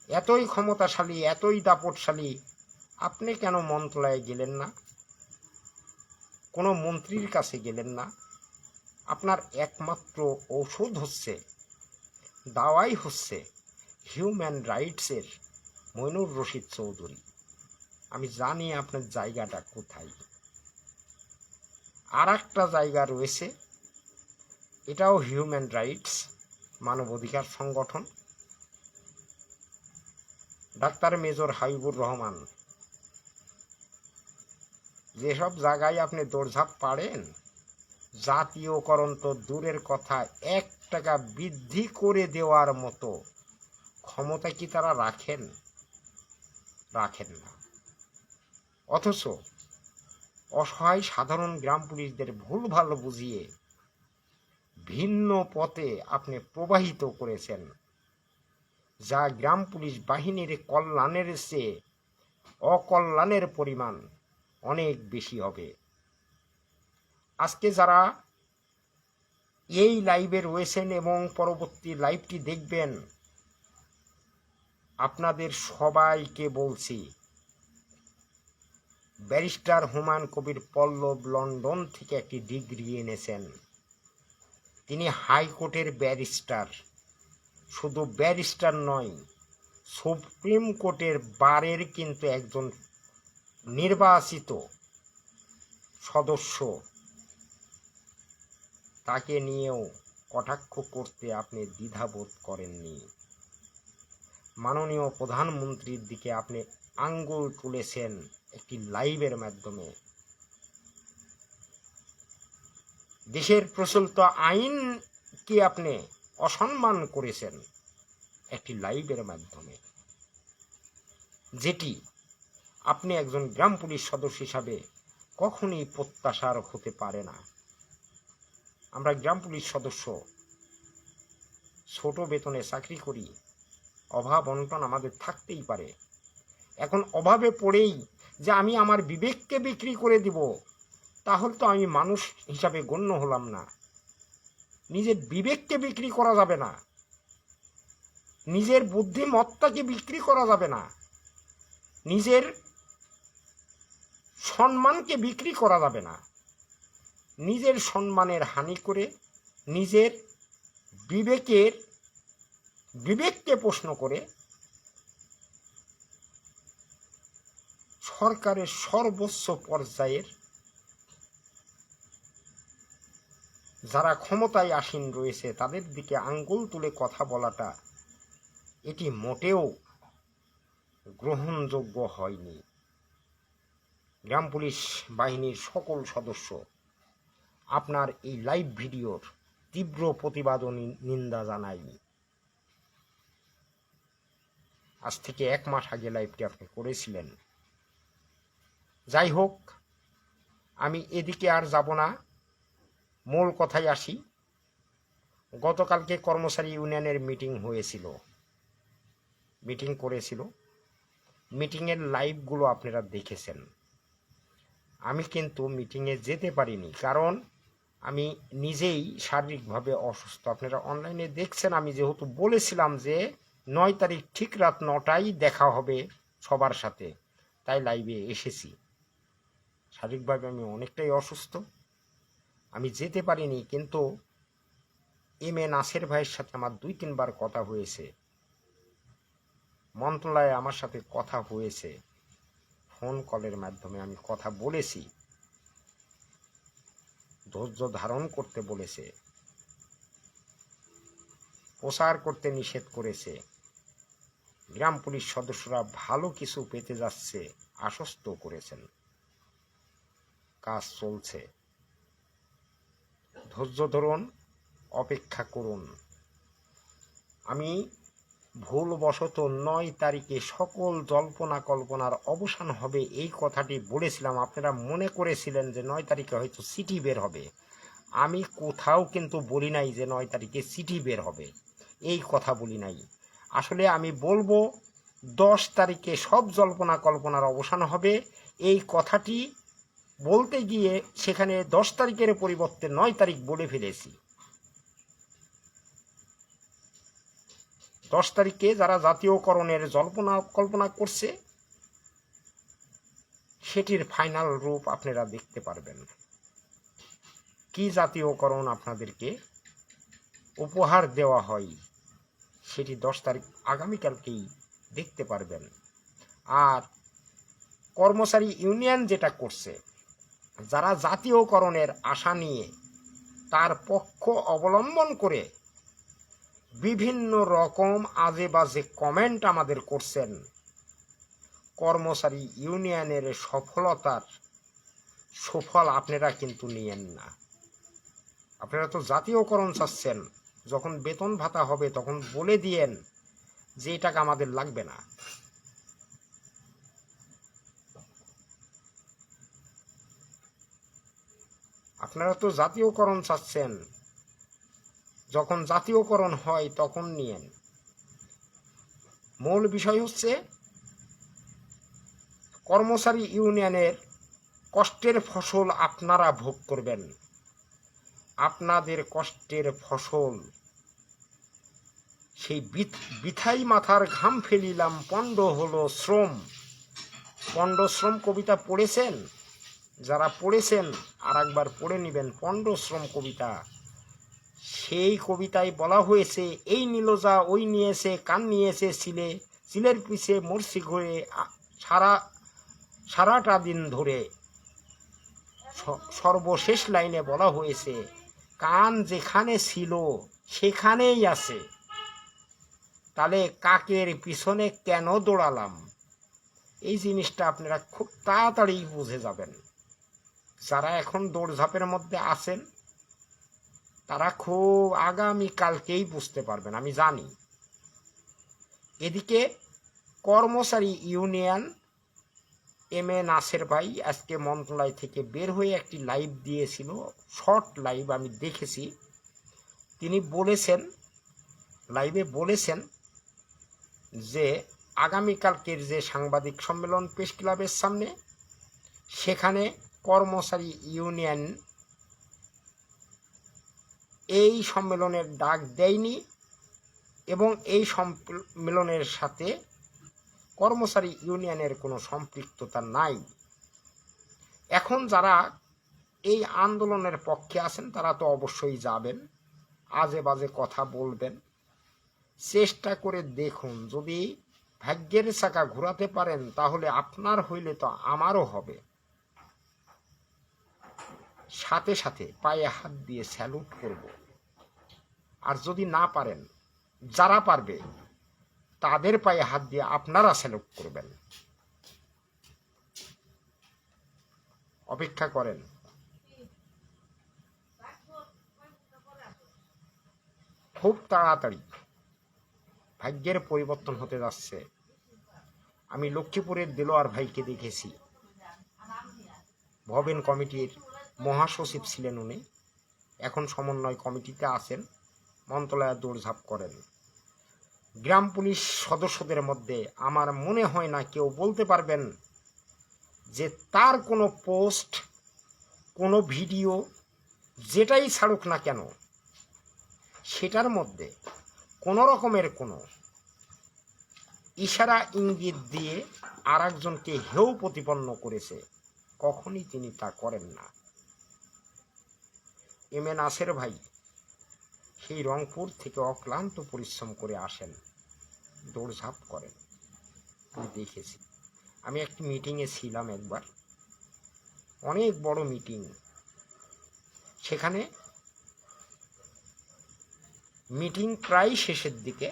এতই ক্ষমতাশালী, এতই দাপটশালী, আপনি কেন মন্ত্রণালয়ে গেলেন না? কোনো মন্ত্রীর কাছে গেলেন না? আপনার একমাত্র ঔষধ হচ্ছে, দাওয়াই হচ্ছে হিউম্যান রাইটসের মইনুর রশিদ চৌধুরী। আমি জানি আপনার জায়গাটা কোথায়। আর একটা জায়গা রয়েছে, এটাও হিউম্যান রাইটস, মানবাধিকার সংগঠন, ডাক্তার মেজর হাবিবুর রহমান। যেসব জায়গায় আপনি দৌড়ঝাঁপ পারেন, জাতীয়করণ তো দূরের কথা, 1 টাকা বৃদ্ধি করে দেওয়ার মতো ক্ষমতা কি তারা রাখেন? রাখেন না। অথচ অসহায় সাধারণ গ্রাম পুলিশদের ভুলভাল বুঝিয়ে ভিন্ন পথে আপনি প্রবাহিত করেছেন, যা গ্রাম পুলিশ বাহিনীর কল্যাণের চেয়ে অকল্যাণের পরিমাণ অনেক বেশি হবে। আজকে যারা এই লাইভে রয়েছেন এবং পরবর্তী লাইভটি দেখবেন, আপনাদের সবাইকে বলছি, ব্যারিস্টার হুমায়ুন কবির পল্লব লন্ডন থেকে একটি ডিগ্রি এনেছেন। তিনি হাইকোর্টের ব্যারিস্টার, শুধু ব্যারিস্টার নয়, সুপ্রিম কোর্টের বারের কিন্তু একজন নির্বাচিত সদস্য। তাকে নিয়েও কটাক্ষ করতে আপনি দ্বিধাবোধ করেননি। মাননীয় প্রধানমন্ত্রীর দিকে আপনি আঙ্গুল তুলেছেন একটি লাইভের মাধ্যমে। দেশের প্রচলিত আইনকে আপনি অসম্মান করেছেন একটি লাইভের মাধ্যমে, যেটি আপনি একজন গ্রাম পুলিশ সদস্য হিসাবে কখনই প্রত্যাশার হতে পারে না। আমরা গ্রাম পুলিশ সদস্য, ছোট বেতনে চাকরি করি, অভাব অনটন আমাদের থাকতেই পারে। এখন অভাবে পড়েই যে আমি আমার বিবেককে বিক্রি করে দিব, তাহলে তো আমি মানুষ হিসাবে গণ্য হলাম না। নিজের বিবেককে বিক্রি করা যাবে না, নিজের বুদ্ধিমত্তাকে বিক্রি করা যাবে না, নিজের সম্মানকে বিক্রি করা যাবে না। নিজের সম্মানের হানি করে নিজের বিবেককে প্রশ্ন করে সরকারের সর্বোচ্চ পর্যায়ের যারা ক্ষমতায় আসীন রয়েছে তাদের দিকে আঙ্গুল তুলে কথা বলাটা এটি মোটেও গ্রহণযোগ্য হয়নি। গ্রাম পুলিশ বাহিনীর সকল সদস্য আপনার এই লাইভ ভিডিওর তীব্র প্রতিবাদ ও নিন্দা জানাই। আজ থেকে 1 মাস আগে লাইভটি আপনি করেছিলেন। যাই হোক, আমি এদিকে আর যাব না, মূল কথায় আসি। গতকালকে কর্মচারী ইউনিয়নের মিটিং হয়েছিল, মিটিং করেছিল, মিটিংয়ের লাইভগুলো আপনারা দেখেছেন। আমি কিন্তু মিটিংয়ে যেতে পারিনি, কারণ আমি নিজেই শারীরিকভাবে অসুস্থ। আপনারা অনলাইনে দেখছেন, আমি যেহেতু বলেছিলাম যে 9 তারিখ ঠিক রাত 9টায় দেখা হবে সবার সাথে, তাই লাইভে এসেছি। শারীরিকভাবে আমি অনেকটাই অসুস্থ, আমি যেতে পারিনি। কিন্তু এম এ নাসের ভাইয়ের সাথে আমার 2-3 বার কথা হয়েছে, মন্ত্রণালয়ে আমার সাথে কথা হয়েছে, ফোন কলের মাধ্যমে আমি কথা বলেছি, ধৈর্য ধারণ করতে বলেছে, প্রচার করতে নিষেধ করেছে। গ্রাম পুলিশ সদস্যরা ভালো কিছু পেতে যাচ্ছে আশ্বস্ত করেছেন। কাজ চলছে, ধৈর্য ধরুন, অপেক্ষা করুন। আমি ভুলবশত 9 তারিখে সকল জল্পনা কল্পনার অবসান হবে এই কথাটি বলেছিলাম। আপনারা মনে করেছিলেন যে 9 তারিখে হয়তো চিঠি বের হবে। আমি কোথাও কিন্তু বলি নাই যে 9 তারিখে চিঠি বের হবে, এই কথা বলি নাই। আসলে আমি বলবো 10 তারিখে সব জল্পনা কল্পনার অবসান হবে, এই কথাটি বলতে গিয়ে সেখানে 10 তারিখের পরিবর্তে 9 তারিখ বলে ফেলেছি। 10 তারিখে যারা জাতীয়করণের জল্পনা কল্পনা করছে সেটির ফাইনাল রূপ আপনারা দেখতে পারবেন। কি জাতীয়করণ আপনাদেরকে উপহার দেওয়া হয় সেটি 10 তারিখ আগামীকালকেই দেখতে পারবেন। আর কর্মচারী ইউনিয়ন যেটা করছে, যারা জাতীয়করণের আশা নিয়ে তার পক্ষ অবলম্বন করে বিভিন্ন রকম আজে বাজে কমেন্ট আমাদের করছেন, কর্মচারী ইউনিয়নের সফলতার সুফল আপনারা কিন্তু নিয়েন না। আপনারা তো জাতীয়করণ চাচ্ছেন, যখন বেতন ভাতা হবে তখন বলে দিয়েন যে এই টাকা আমাদের লাগবে না। আপনারা তো জাতীয়করণ চাচ্ছেন, যখন জাতীয়করণ হয় তখন নিয়েন। মূল বিষয় হচ্ছে কর্মচারী ইউনিয়নের কষ্টের ফসল আপনারা ভোগ করবেন। আপনাদের কষ্টের ফসল, সেই বৃথাই মাথার ঘাম ফেলিলাম পণ্ড হলো শ্রম। পণ্ড শ্রম কবিতা পড়েছেন? যারা পড়েছেন আর একবার পড়ে নেবেন পণ্ড শ্রম কবিতা। সেই কবিতায় বলা হয়েছে, এই নীলজা ওই নিয়েছে, কান নিয়েছে সিলে, সিলের পিছে মরছি ঘুরে সারাটা দিন ধরে। সর্বশেষ লাইনে বলা হয়েছে, কান যেখানে ছিল সেখানেই আছে, তাহলে কাকের পিছনে কেন দৌড়ালাম? এই জিনিসটা আপনারা খুব তাড়াতাড়ি বুঝে যাবেন। যারা এখন দৌড়ঝাঁপের মধ্যে আছেন তারা খুব আগামীকালকেই বুঝতে পারবেন, আমি জানি। এদিকে কর্মচারী ইউনিয়ন এম এ নাসের ভাই আজকে মন্ত্রণালয় থেকে বের হয়ে একটি লাইভ দিয়েছিল, শর্ট লাইভ, আমি দেখেছি। তিনি বলেছেন, লাইভে বলেছেন যে আগামীকালকের যে সাংবাদিক সম্মেলন প্রেস ক্লাবের সামনে, সেখানে কর্মচারী ইউনিয়ন এই সম্মেলনের ডাক দেয়নি এবং এই সম্মেলনের সাথে কর্মচারী ইউনিয়নের কোনো সম্পৃক্ততা নাই। এখন যারা এই আন্দোলনের পক্ষে আছেন তারা তো অবশ্যই যাবেন, আজে বাজে কথা বলবেন। চেষ্টা করে দেখুন, যদি ভাগ্যের চাকা ঘোরাতে পারেন তাহলে আপনার হইলে তো আমারও হবে। সাথে সাথে পায়ে হাত দিয়ে স্যালুট করব। আর যদি না পারেন, যারা পারবে তাদের পায়ে হাত দিয়ে আপনারা স্যালুট করবেন। অপেক্ষা করেন, খুব তাড়াতাড়ি ভাগ্যের পরিবর্তন হতে যাচ্ছে। আমি লক্ষ্মীপুরের দেলোয়ার ভাইকে দেখেছি, ভবেন কমিটির মহাসচিব ছিলেন উনি, এখন সমন্বয় কমিটিতে আছেন, মন্ত্রণালয়ে দৌড়ঝাঁপ করেন। গ্রাম পুলিশ সদস্যদের মধ্যে আমার মনে হয় না কেউ বলতে পারবেন যে তার কোনো পোস্ট, কোনো ভিডিও, যেটাই ছাড়ুক না কেন, সেটার মধ্যে কোনো রকমের কোনো ইশারা ইঙ্গিত দিয়ে আর একজনকে হেয় প্রতিপন্ন করেছে, কখনই তিনি তা করেন না। এম এ নাসের ভাই সেই রংপুর থেকে অক্লান্ত পরিশ্রম করে আসেন, দৌড়ঝাঁপ করেন, আমি দেখেছি। আমি একটি মিটিংয়ে ছিলাম একবার, অনেক বড় মিটিং। সেখানে মিটিং প্রায় শেষের দিকে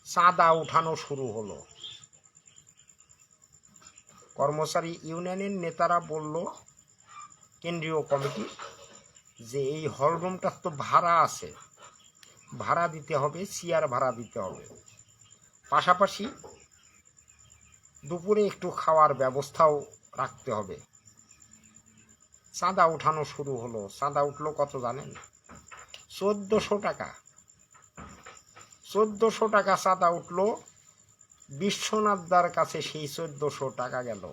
চাঁদা উঠানো শুরু হলো। কর্মচারী ইউনিয়নের নেতারা বলল কেন্দ্রীয় কমিটি যে এই হলরুমটার তো ভাড়া আছে, ভাড়া দিতে হবে, চেয়ার ভাড়া দিতে হবে, পাশাপাশি দুপুরে একটু খাওয়ার ব্যবস্থাও রাখতে হবে। চাঁদা উঠানো শুরু হলো। চাঁদা উঠলো কত জানেন? 1400 টাকা। 1400 টাকা চাঁদা উঠলো। বিশ্বনাথ দার কাছে সেই 1400 টাকা গেল।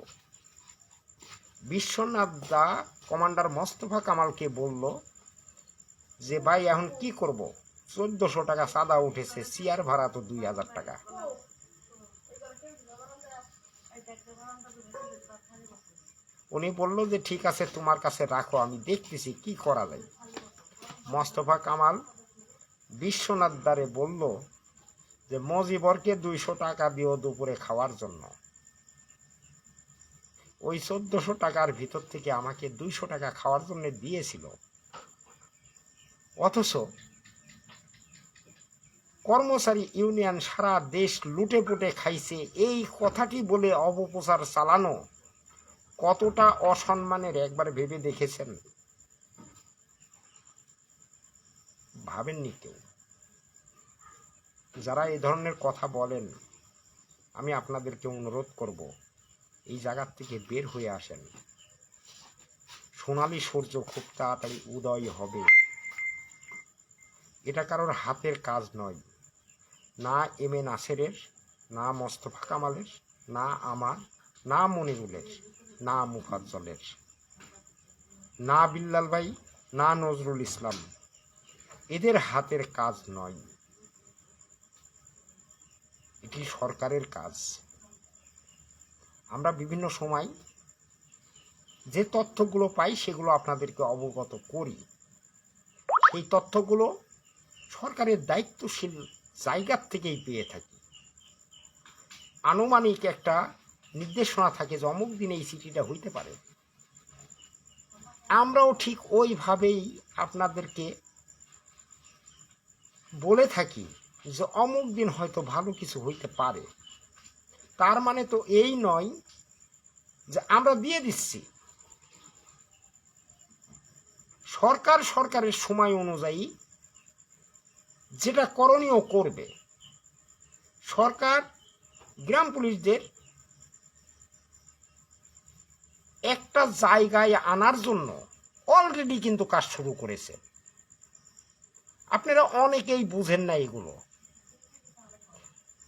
বিশ্বনাথ দা কমান্ডার মোস্তফা কামালকে বলল যে ভাই এখন কি করব, 1400 টাকা চাঁদা উঠেছে, চেয়ার ভাড়া তো 2000 টাকা। উনি বলল যে ঠিক আছে, তোমার কাছে রাখো, আমি দেখতেছি কি করা যায়। মোস্তফা কামাল বিশ্বনাথ দারে বলল যে মজিবরকে 200 টাকা দিও দুপুরে খাওয়ার জন্য। ওই 1400 টাকার ভিতর থেকে আমাকে 200 টাকা খাওয়ার জন্য দিয়েছিল। অথচ কর্মচারী ইউনিয়ন সারা দেশ লুটে পুটে খাইছে, এই কথাটি বলে অপপ্রচার চালানো কতটা অসম্মানের একবার ভেবে দেখেছেন? ভাবেননি কেউ? যারা এই ধরনের কথা বলেন, আমি আপনাদেরকে অনুরোধ করব এই জায়গার থেকে বের হয়ে আসেন। সোনালী সূর্য খুব তাড়াতাড়ি উদয় হবে। এটা কারোর হাতের কাজ নয়, না এম এ নাসেরের, না মোস্তফা কামালের, না আমার, না মনিরুলের, না মুফাজ্জলের, না বিল্লাল ভাই, না নজরুল ইসলাম, এদের হাতের কাজ নয়। এটি সরকারের কাজ। আমরা বিভিন্ন সময় যে তথ্যগুলো পাই সেগুলো আপনাদেরকে অবগত করি। এই তথ্যগুলো সরকারের দায়িত্বশীল জায়গার থেকেই পেয়ে থাকি। আনুমানিক একটা নির্দেশনা থাকে যে অমুক দিনে এই চিঠিটা হইতে পারে। আমরাও ঠিক ওইভাবেই আপনাদেরকে বলে থাকি যে অমুক দিন হয়তো ভালো কিছু হইতে পারে। তার মানে তো এই নয় যে আমরা দিয়ে দিচ্ছি। সরকার সরকারের সময় অনুযায়ী যেটা করণীয় করবে। সরকার গ্রাম পুলিশদের একটা জায়গায় আনার জন্য অলরেডি কিন্তু কাজ শুরু করেছে। আপনারা অনেকেই বুঝেন না এগুলো।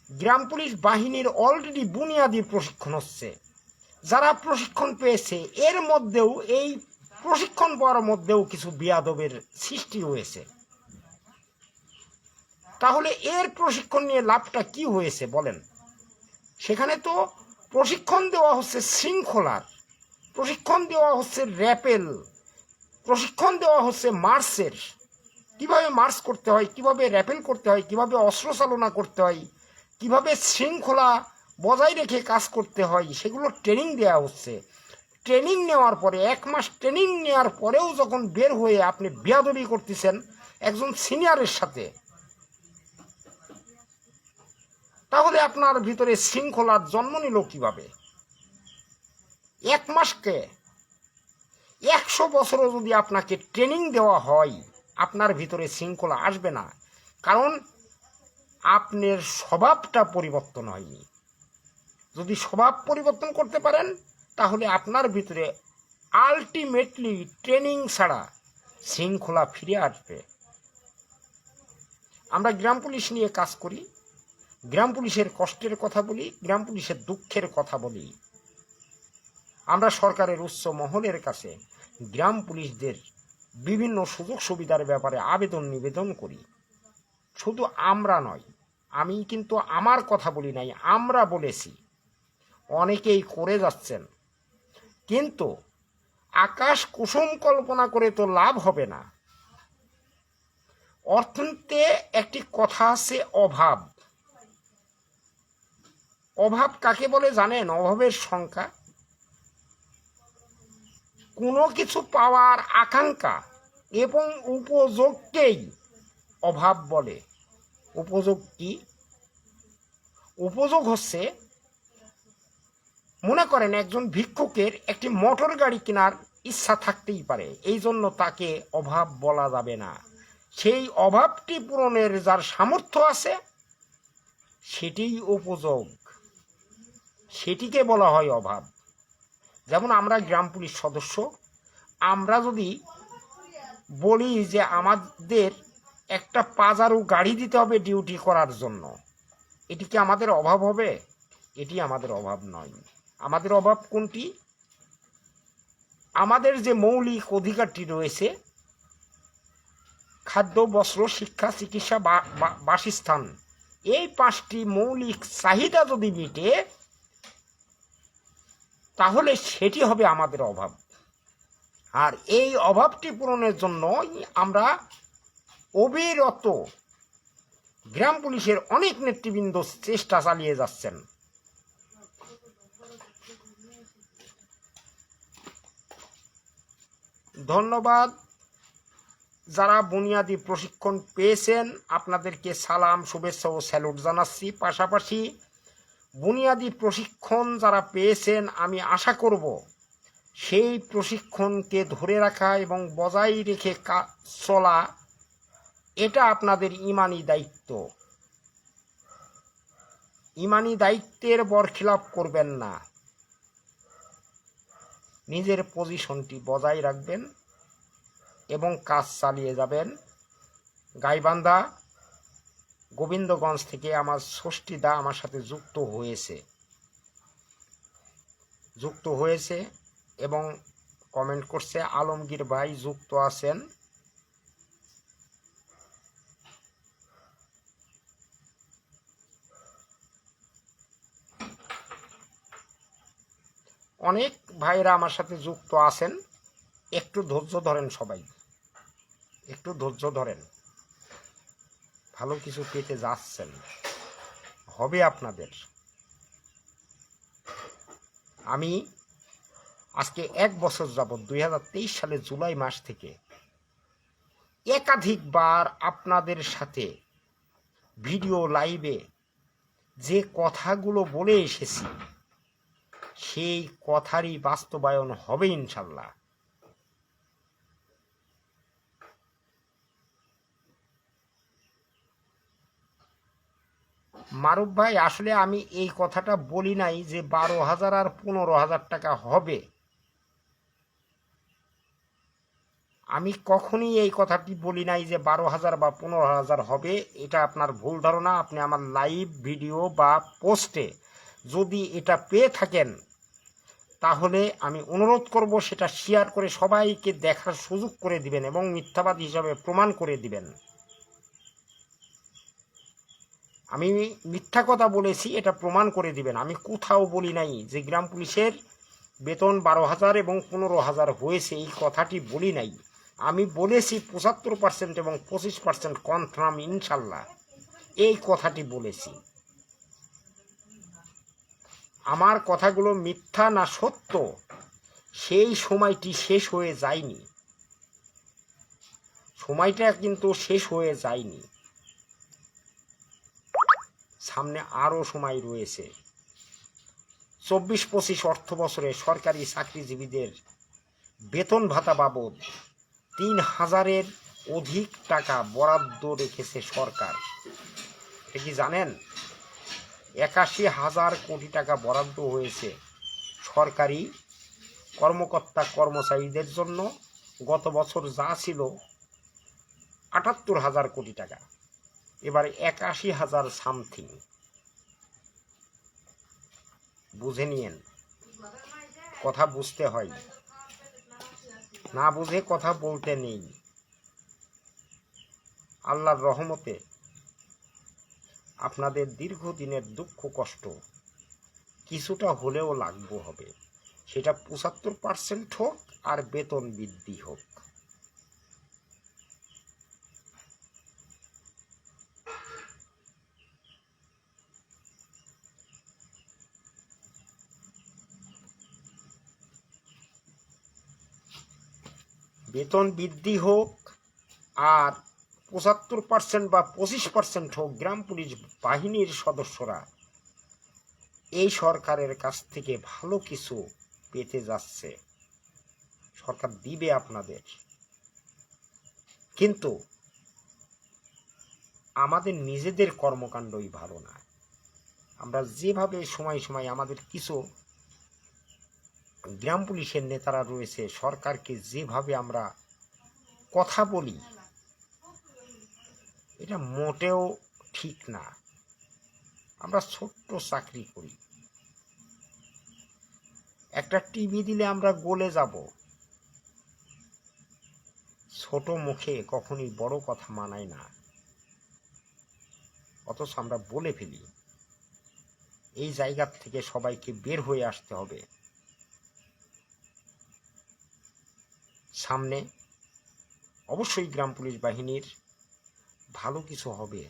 গ্রাম পুলিশ বাহিনীর অলরেডি বুনিয়াদী প্রশিক্ষণ হচ্ছে। যারা প্রশিক্ষণ পেয়েছে এর মধ্যেও, এই প্রশিক্ষণ পাওয়ার মধ্যেও কিছু বিয়াদবের সৃষ্টি হয়েছে। তাহলে এর প্রশিক্ষণ নিয়ে লাভটা কি হয়েছে বলেন? সেখানে তো প্রশিক্ষণ দেওয়া হচ্ছে শৃঙ্খলার, প্রশিক্ষণ দেওয়া হচ্ছে র্যাপেল, প্রশিক্ষণ দেওয়া হচ্ছে মার্চের, কিভাবে মার্চ করতে হয়, কিভাবে র্যাপেল করতে হয়, কিভাবে অস্ত্র চালনা করতে হয়, কিভাবে শৃঙ্খলা বজায় রেখে কাজ করতে হয়, সেগুলো ট্রেনিং দেওয়া হচ্ছে। ট্রেনিং নেওয়ার পরে, 1 মাস ট্রেনিং নেওয়ার পরেও যখন বের হয়ে আপনি বেয়াদবি করতেছেন একজন সিনিয়রের সাথে, তাহলে আপনার ভিতরে শৃঙ্খলার জন্ম নিল কিভাবে? 1 মাসকে 100 বছরও যদি আপনাকে ট্রেনিং দেওয়া হয়, আপনার ভিতরে শৃঙ্খলা আসবে না। কারণ আপনার স্বভাবটা পরিবর্তন হয়নি। যদি স্বভাব পরিবর্তন করতে পারেন তাহলে আপনার ভিতরে আলটিমেটলি ট্রেনিং ছাড়া শৃঙ্খলা ফিরে আসবে। আমরা গ্রাম পুলিশ নিয়ে কাজ করি, গ্রাম পুলিশের কষ্টের কথা বলি, গ্রাম পুলিশের দুঃখের কথা বলি। আমরা সরকারের উচ্চ মহলের কাছে গ্রাম পুলিশদের বিভিন্ন সুযোগ সুবিধার ব্যাপারে আবেদন নিবেদন করি। শুধু আমরা নয়, আমি কিন্তু আমার কথা বলি নাই, আমরা বলেছি, অনেকেই করে যাচ্ছেন। কিন্তু আকাশ কুসুম কল্পনা করে তো লাভ হবে না। অর্থনীতিতে একটি কথা আছে, অভাব। অভাব কাকে বলে জানেন? অভাবের সংখ্যা, কোনো কিছু পাওয়ার আকাঙ্ক্ষা এবং উপযোগকেই অভাব বলে। উপযোগ কি? উপযোগ হচ্ছে, মনে করেন একজন ভিক্ষুকের একটি মোটর গাড়ি কেনার ইচ্ছা থাকতেই পারে, এই জন্য তাকে অভাব বলা যাবে না। সেই অভাবটি পূরণের যার সামর্থ্য আছে সেটিই উপযোগ, সেটিকে বলা হয় অভাব। যেমন আমরা গ্রাম পুলিশ সদস্য, আমরা যদি বলি যে আমাদের একটা পাজারু গাড়ি দিতে হবে ডিউটি করার জন্য, এটি কি আমাদের অভাব হবে? এটি আমাদের অভাব নয়। আমাদের অভাব কোনটি? আমাদের যে মৌলিক অধিকারটি রয়েছে, খাদ্য, বস্ত্র, শিক্ষা, চিকিৎসা, বাসস্থান, এই 5টি মৌলিক চাহিদা যদি মিটে তাহলে সেটি হবে আমাদের অভাব। আর এই অভাবটি পূরণের জন্য আমরা অবিরত গ্রাম পুলিশের অনেক নেতৃবৃন্দ চেষ্টা চালিয়ে যাচ্ছেন। ধন্যবাদ। যারা বুনিয়াদী প্রশিক্ষণ পেয়েছেন আপনাদেরকে সালাম, শুভেচ্ছা ও স্যালুট জানাচ্ছি। পাশাপাশি বুনিয়াদী প্রশিক্ষণ যারা পেয়েছেন, আমি আশা করব সেই প্রশিক্ষণকে ধরে রাখা এবং বজায় রেখে চলা, এটা আপনাদের ইমানি দায়িত্ব। ইমানি দায়িত্বের বরখিলাপ করবেন না, নিজের পজিশনটি বজায় রাখবেন এবং কাজ চালিয়ে যাবেন। গাইবান্ধা গোবিন্দগঞ্জ থেকে আমার ষষ্ঠীদা আমার সাথে যুক্ত হয়েছে এবং কমেন্ট করছে। আলমগীর ভাই যুক্ত আছেন। অনেক ভাইরা আমার সাথে যুক্ত আছেন। একটু ধৈর্য ধরেন, সবাই একটু ধৈর্য ধরেন। ভালো কিছু পেতে যাচ্ছেন, হবে আপনাদের। আমি আজকে 1 বছর যাবৎ 2023 সালের জুলাই মাস থেকে একাধিকবার আপনাদের সাথে ভিডিও লাইভে যে কথাগুলো বলে এসেছি, সেই কথারই বাস্তবায়ন হবে ইনশাল্লাহ। মারুফ ভাই, আসলে আমি এই কথাটা বলি নাই যে 12,000 আর 15,000 টাকা হবে। আমি কখনই এই কথাটি বলি নাই যে 12,000 বা 15,000 হবে। এটা আপনার ভুল ধারণা। আপনি আমার লাইভ ভিডিও বা পোস্টে যদি এটা পেয়ে থাকেন তাহলে আমি অনুরোধ করব সেটা শেয়ার করে সবাইকে দেখার সুযোগ করে দিবেন এবং মিথ্যাবাদ হিসাবে প্রমাণ করে দিবেন। আমি মিথ্যা কথা বলেছি এটা প্রমাণ করে দিবেন। আমি কোথাও বলি নাই যে গ্রাম পুলিশের বেতন 12,000 এবং 15,000 হয়েছে, এই কথাটি বলি নাই। আমি বলেছি 75% এবং 25% কনফার্ম ইনশাল্লাহ, এই কথাটি বলেছি। আমার কথাগুলো মিথ্যা না সত্য সেই সময়টি শেষ হয়ে যায়নি, সময়টা কিন্তু শেষ হয়ে যায়নি, সামনে আরও সময় রয়েছে। 24-25 অর্থ বছরে সরকারি চাকরিজীবীদের বেতন ভাতা বাবদ 3,000-এর অধিক টাকা বরাদ্দ রেখেছে সরকার। এটা কি জানেন? ৮১,০০০ কোটি টাকা বরাদ্দ হয়েছে সরকারি কর্মকর্তা কর্মচারীদের জন্য। গত বছর যা ছিল ৭৮,০০০ কোটি টাকা, এবার ৮১,০০০ সামথিং। বুঝে নিয়েন, কথা বুঝতে হয়, না বুঝে কথা বলতে নেই। আল্লাহর রহমতে আপনাদের দীর্ঘদিনের দুঃখ কষ্ট কিছুটা হলেও লাঘব হবে, সেটা ৭৫% হোক আর বেতন বৃদ্ধি হোক। বেতন বৃদ্ধি হোক আর ৭৫% বা ২৫% হোক, গ্রাম পুলিশ বাহিনীর সদস্যরা এই সরকারের কাছ থেকে ভালো কিছু পেতে যাচ্ছে। সরকার দিবে আপনাদের, কিন্তু আমাদের নিজেদের কর্মকাণ্ডই ভালো না। আমরা যেভাবে সময় সময় আমাদের কিছু গ্রাম পুলিশের নেতারা রয়েছে, সরকারকে যেভাবে আমরা কথা বলি, এটা মোটেও ঠিক না। আমরা ছোট্ট চাকরি করি, একটা টিভি দিলে আমরা গলে যাব। ছোট মুখে কখনই বড় কথা মানায় না, অথচ আমরা বলে ফেলি। এই জায়গা থেকে সবাইকে বের হয়ে আসতে হবে। সামনে অবশ্যই গ্রাম পুলিশ বাহিনীর ভালো কিছু হবে।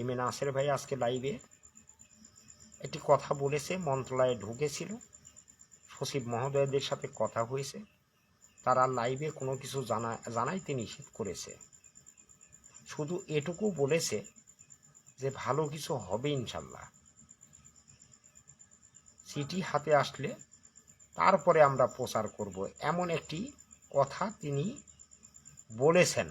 এম এ নাসের ভাই আজকে লাইভে একটি কথা বলেছে, মন্ত্রণালয়ে ঢুকেছিল, সচিব মহোদয়দের সাথে কথা হয়েছে, তারা লাইভে কোনো কিছু জানাইতে নিষেধ করেছে। শুধু এটুকু বলেছে যে ভালো কিছু হবে ইনশাল্লাহ, চিঠি হাতে আসলে তারপরে আমরা প্রচার করব, এমন একটি কথা তিনি বলেছেন।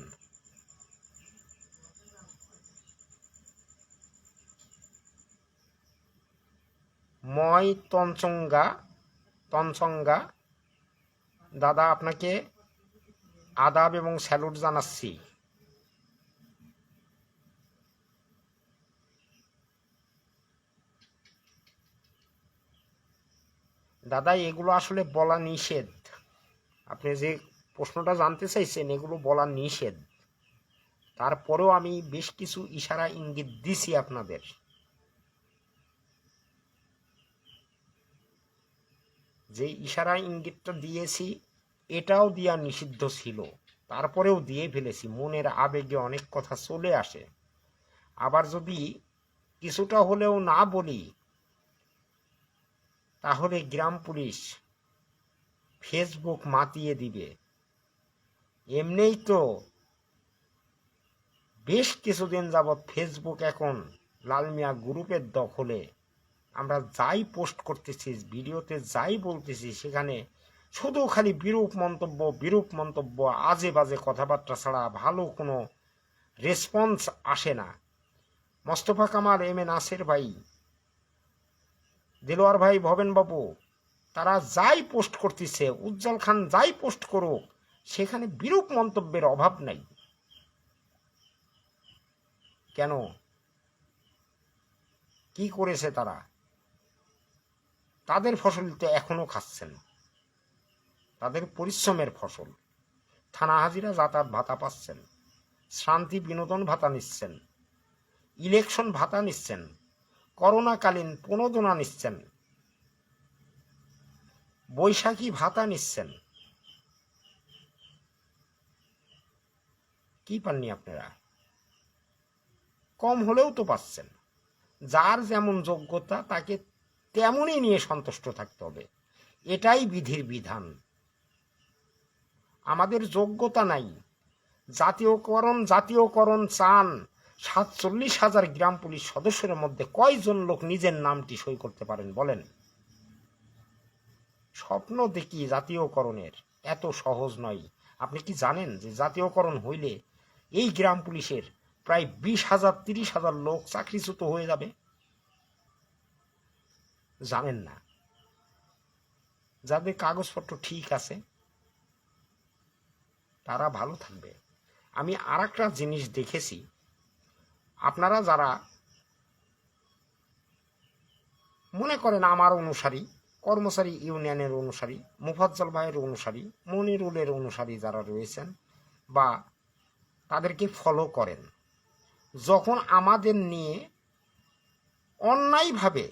মই তনচঙ্গা দাদা, আপনাকে আদাব এবং স্যালুট জানাচ্ছি। দাদা, এগুলো আসলে বলা নিষেধ। আপনি যে প্রশ্নটা জানতে চাইছেন, এগুলো বলা নিষেধ। তারপরেও আমি বেশ কিছু ইশারা ইঙ্গিত দিছি আপনাদের। যে ইশারা ইঙ্গিতটা দিয়েছি এটাও দেওয়া নিষিদ্ধ ছিল, তারপরেও দিয়ে ফেলেছি। মনের আবেগে অনেক কথা চলে আসে, আবার যদি কিছুটা হলেও না বলি তাহলে গ্রাম পুলিশ ফেসবুক মাতিয়ে দিবে। এমনিই তো বেশ কিছুদিন যাবৎ ফেসবুক এখন লাল মিয়া গ্রুপের দখলে। আমরা যাই পোস্ট করতেছি, ভিডিওতে যাই বলতেছি, সেখানে শুধু খালি বিরূপ মন্তব্য, আজে বাজে কথাবার্তা ছাড়া ভালো কোনো রেসপন্স আসে না। মোস্তফা কামাল, এম এ নাসের ভাই, দেলোয়ার ভাই, ভবেন বাবু, তারা যাই পোস্ট করতেছে, উজ্জ্বল খান যাই পোস্ট করুক, সেখানে বিরূপ মন্তব্যের অভাব নাই। কেন? কি করেছে তারা? তাদের ফসল তো এখনো খাচ্ছেন, তাদের পরিশ্রমের ফসল। থানা হাজিরা যাতায়াত ভাতা পাচ্ছেন, শান্তি বিনোদন ভাতা নিচ্ছেন, ইলেকশন ভাতা নিচ্ছেন, করোনাকালীন প্রণোদনা নিচ্ছেন, বৈশাখী ভাতা নিচ্ছেন। কি পাননি আপনারা? কম হলেও তো পাচ্ছেন। যার যেমন যোগ্যতা তাকে তেমনই নিয়ে সন্তুষ্ট থাকতে হবে, এটাই বিধির বিধান। আমাদের যোগ্যতা নাই, জাতীয়করণ চান। ৪৭,০০০ গ্রাম পুলিশ সদস্যের মধ্যে কয়জন লোক নিজের নামটি সই করতে পারেন বলেন? স্বপ্ন দেখি জাতীয়করণের, এত সহজ নয়। আপনি কি জানেন যে জাতীয়করণ হইলে এই গ্রাম পুলিশের প্রায় 20,000 30,000 লোক চাকরিচ্যুত হয়ে যাবে, জানেন না। যাদের কাগজপত্র ঠিক আছে তারা ভালো থাকবে। আমি আর একটা জিনিস দেখেছি, আপনারা যারা মনে করেন আমার অনুসারী, কর্মচারী ইউনিয়নের অনুসারী, মুফাজ্জল ভাইয়ের অনুসারী, মনিরুলের অনুসারী যারা রয়েছেন বা তাদেরকে ফলো করেন, যখন আমাদের নিয়ে অন্যায়ভাবে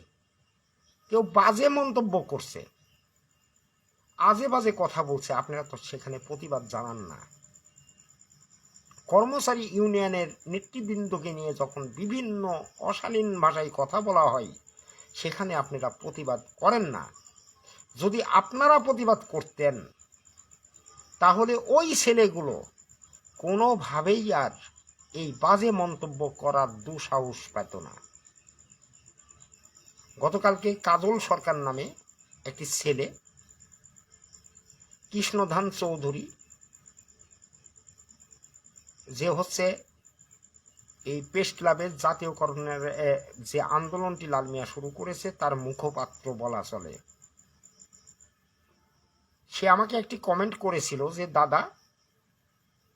কেউ বাজে মন্তব্য করছে, আজে বাজে কথা বলছে, আপনারা তো সেখানে প্রতিবাদ জানান না। কর্মচারী ইউনিয়নের নেতৃবৃন্দকে নিয়ে যখন বিভিন্ন অশালীন ভাষায় কথা বলা হয়, সেখানে আপনারা প্রতিবাদ করেন না। যদি আপনারা প্রতিবাদ করতেন তাহলে ওই ছেলেগুলো কোনোভাবেই আর এই বাজে মন্তব্য করার দুঃসাহস পেত না। গতকালকে কাজল সরকার নামে একটি ছেলে, কৃষ্ণধান চৌধুরী, যে হচ্ছে এই প্রেস ক্লাবের জাতীয়করণের যে আন্দোলনটি লাল মিয়া শুরু করেছে তার মুখপাত্র বলা চলে, সে আমাকে একটি কমেন্ট করেছিল যে দাদা,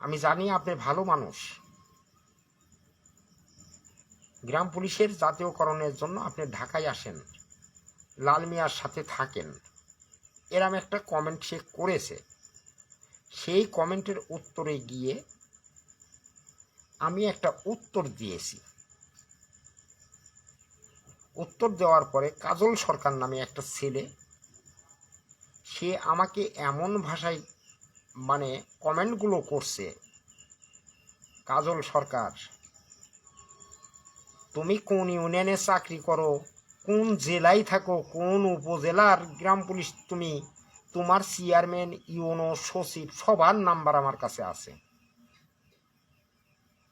আমি জানি আপনি ভালো মানুষ, গ্রাম পুলিশের জাতীয়করণের জন্য আপনি ঢাকায় আসেন, লাল মিয়ার সাথে থাকেন, এরম একটা কমেন্ট সে করেছে। সেই কমেন্টের উত্তরে গিয়ে আমি একটা উত্তর দিয়েছি। উত্তর দেওয়ার পরে কাজল সরকার নামে একটা ছেলে, সে আমাকে এমন ভাষায় মানে কমেন্টগুলো করছে, কাজল সরকার, তুমি কোন ইউনিয়নে চাকরি করো, কোন জেলায় থাকো, কোন উপজেলার গ্রাম পুলিশ তুমি, তোমার চেয়ারম্যান, ইউনো, সচিব সবার নাম্বার আমার কাছে আছে।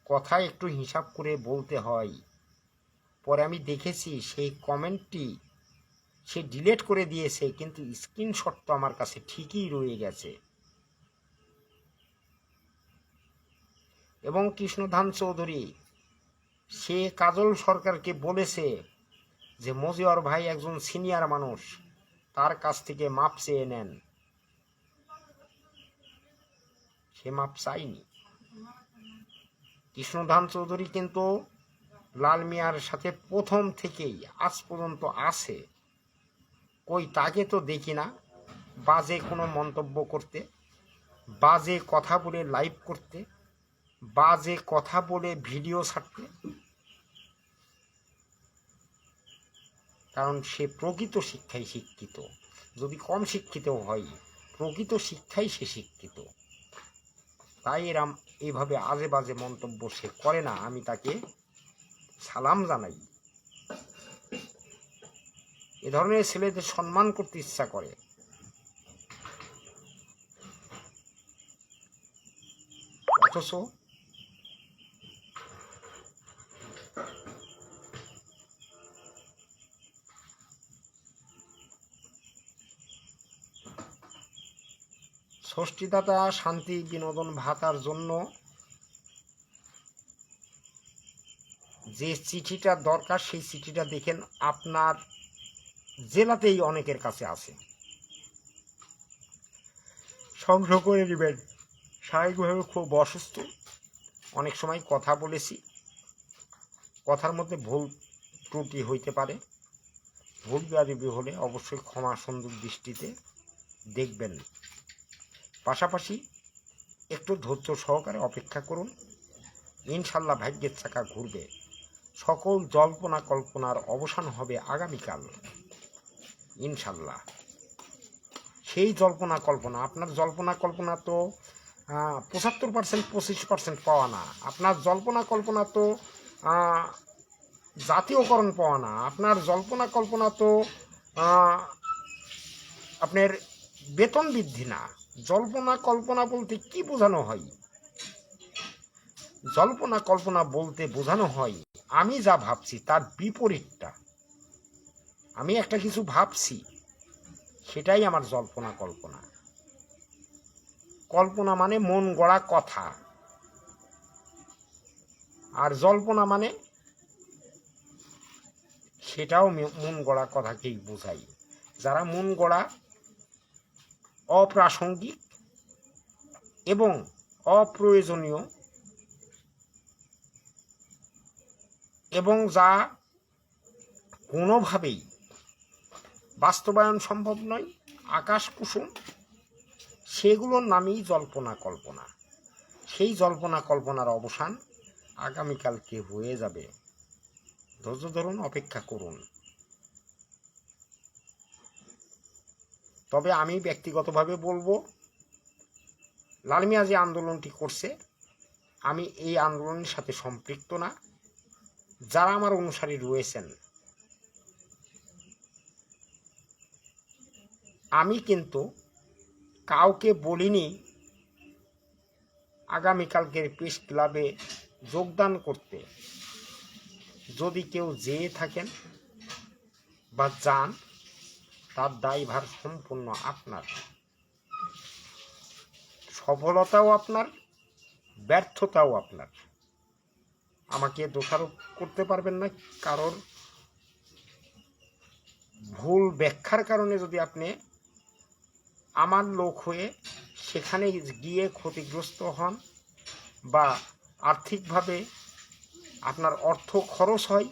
কথা একটু হিসাব করে বলতে হয়। পরে আমি দেখেছি সেই কমেন্টটি সে ডিলিট করে দিয়েছে, কিন্তু স্ক্রিনশট তো আমার কাছে ঠিকই রয়ে গেছে। এবং কৃষ্ণধান চৌধুরী সে কাজল সরকারকে বলেছে যে মজিবর ভাই একজন সিনিয়র মানুষ, তার কাছ থেকে মাপ চেয়ে নেন। সে মাপ চাইনি। কৃষ্ণধান চৌধুরী কিন্তু লাল মিয়ার সাথে প্রথম থেকেই আজ পর্যন্ত আছে। কই তাকে তো দেখি না বাজে কোনো মন্তব্য করতে, বাজে কথা বলে লাইভ করতে, বাজে কথা বলে ভিডিও ছাড়তে। কারণ সে প্রকৃত শিক্ষায় শিক্ষিত, যদি কম শিক্ষিত হয় প্রকৃত শিক্ষায় সে শিক্ষিত। তাই এইভাবে আজে বাজে মন্তব্য সে করে না, আমি তাকে সালাম জানাই। এ ধরনের ছেলেদের সম্মান করতে ইচ্ছা করে। অথচ ষষ্ঠীদাতা শান্তি বিনোদন ভাতার জন্য যে চিঠিটা দরকার, সেই চিঠিটা দেখেন আপনার জেলাতেই অনেকের কাছে আছে, সংগ্রহ করে নেবেন। স্বাভাবিকভাবে খুব অসুস্থ, অনেক সময় কথা বলেছি, কথার মধ্যে ভুল ত্রুটি হইতে পারে। ভুল বেয়াদবি হলে অবশ্যই ক্ষমা সুন্দর দৃষ্টিতে দেখবেন। পাশাপাশি একটু ধৈর্য সহকারে অপেক্ষা করুন, ইনশাল্লাহ ভাগ্যের চাকা ঘুরবে। সকল জল্পনা কল্পনার অবসান হবে আগামীকাল ইনশাল্লাহ। সেই জল্পনা কল্পনা, আপনার জল্পনা কল্পনা তো 75% 25% পাওয়া না, আপনার জল্পনা কল্পনা তো জাতীয়করণ পাওয়া না, আপনার জল্পনা কল্পনা তো আপনার বেতন বৃদ্ধি না। জল্পনা কল্পনা বলতে কি বোঝানো হয়? জল্পনা কল্পনা বলতে বোঝানো হয় আমি যা ভাবছি তার বিপরীতটা। আমি একটা কিছু ভাবছি, সেটাই আমার জল্পনা কল্পনা। কল্পনা মানে মন গড়া কথা। আর জল্পনা মানে সেটাও মন গড়া কথাকেই বোঝাই। যারা মন গড়া, অপ্রাসঙ্গিক এবং অপ্রয়োজনীয় এবং যা কোনোভাবেই বাস্তবায়ন সম্ভব নয়, আকাশ কুসুম, সেগুলোর নামই জল্পনা কল্পনা। সেই জল্পনা কল্পনার অবসান আগামীকালকে হয়ে যাবে। ধৈর্য ধরুন, অপেক্ষা করুন। তবে আমি ব্যক্তিগতভাবে বলবো, লাল মিয়া যে আন্দোলনটি করছে, আমি এই আন্দোলনের সাথে সম্পৃক্ত না। যারা আমার অনুসারী রয়েছেন, আমি কিন্তু কাউকে বলিনি আগামীকালকের প্রেস ক্লাবে যোগদান করতে। যদি কেউ যেয়ে থাকেন বা যান, তার দায়ভার সম্পূর্ণ আপনার। সফলতাও আপনার, ব্যর্থতাও আপনার। আমাকে দোষারোপ করতে পারবেন না। কারোর ভুল ব্যাখ্যার কারণে যদি আপনি আমার লোক হয়ে সেখানে গিয়ে ক্ষতিগ্রস্ত হন বা আর্থিকভাবে আপনার অর্থ খরচ হয়,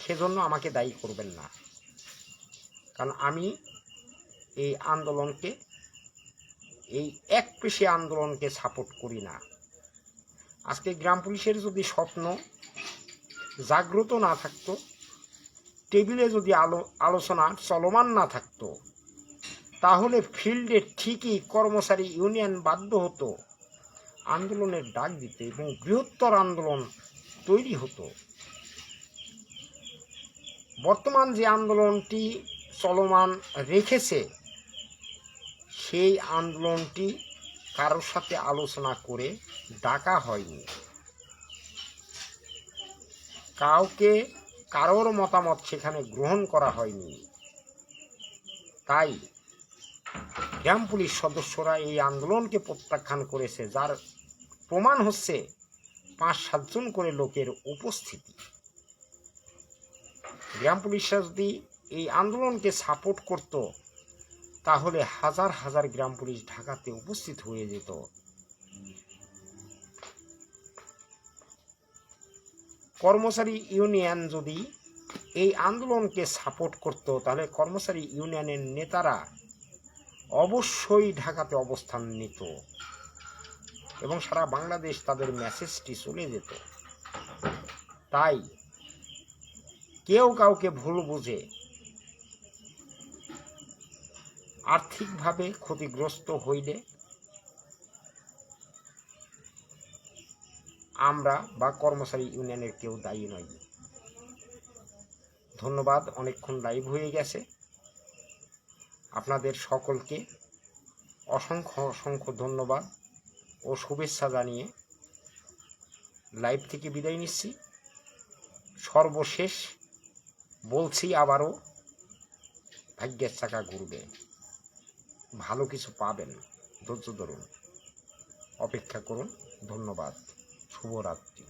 সেজন্য আমাকে দায়ী করবেন না। কারণ আমি এই আন্দোলনকে, এই একপেশে আন্দোলনকে সাপোর্ট করি না। আজকে গ্রাম পুলিশের যদি স্বপ্ন জাগ্রত না থাকতো, টেবিলে যদি আলোচনা চলমান না থাকতো, তাহলে ফিল্ডে ঠিকই কর্মচারী ইউনিয়ন বাধ্য হতো আন্দোলনের ডাক দিতে এবং বৃহত্তর আন্দোলন তৈরি হতো। বর্তমান যে আন্দোলনটি চলমান রেখেছে, সেই আন্দোলনটি কারোর সাথে আলোচনা করে ডাকা হয়নি। কারোর মতামত সেখানে গ্রহণ করা হয়নি। তাই গ্রাম পুলিশ সদস্যরা এই আন্দোলনকে প্রত্যাখ্যান করেছে, যার প্রমাণ হচ্ছে ৫-৭ জন করে লোকের উপস্থিতি। গ্রাম পুলিশরা যদি এই আন্দোলনকে সাপোর্ট করত, তাহলে হাজার হাজার গ্রাম পুলিশ ঢাকাতে উপস্থিত হয়ে যেত। কর্মচারী ইউনিয়ন যদি এই আন্দোলনকে সাপোর্ট করত, তাহলে কর্মচারী ইউনিয়নের নেতারা অবশ্যই ঢাকাতে অবস্থান নিত এবং সারা বাংলাদেশ তাদের মেসেজটি চলে যেত। তাই কেউ কাউকে ভুল বুঝে আর্থিকভাবে ক্ষতিগ্রস্ত হইলে আমরা বা কর্মচারী ইউনিয়নের কেউ দায়ী নয়। ধন্যবাদ। অনেকক্ষণ লাইভ হয়ে গেছে। আপনাদের সকলকে অসংখ্য অসংখ্য ধন্যবাদ ও শুভেচ্ছা জানিয়ে লাইভ থেকে বিদায় নিচ্ছি। সর্বশেষ বলছি আবারও, ভাগ্যের চাকা ঘুরবে, ভালো কিছু পাবেন। ধৈর্য ধরুন, অপেক্ষা করুন। ধন্যবাদ। শুভরাত্রি।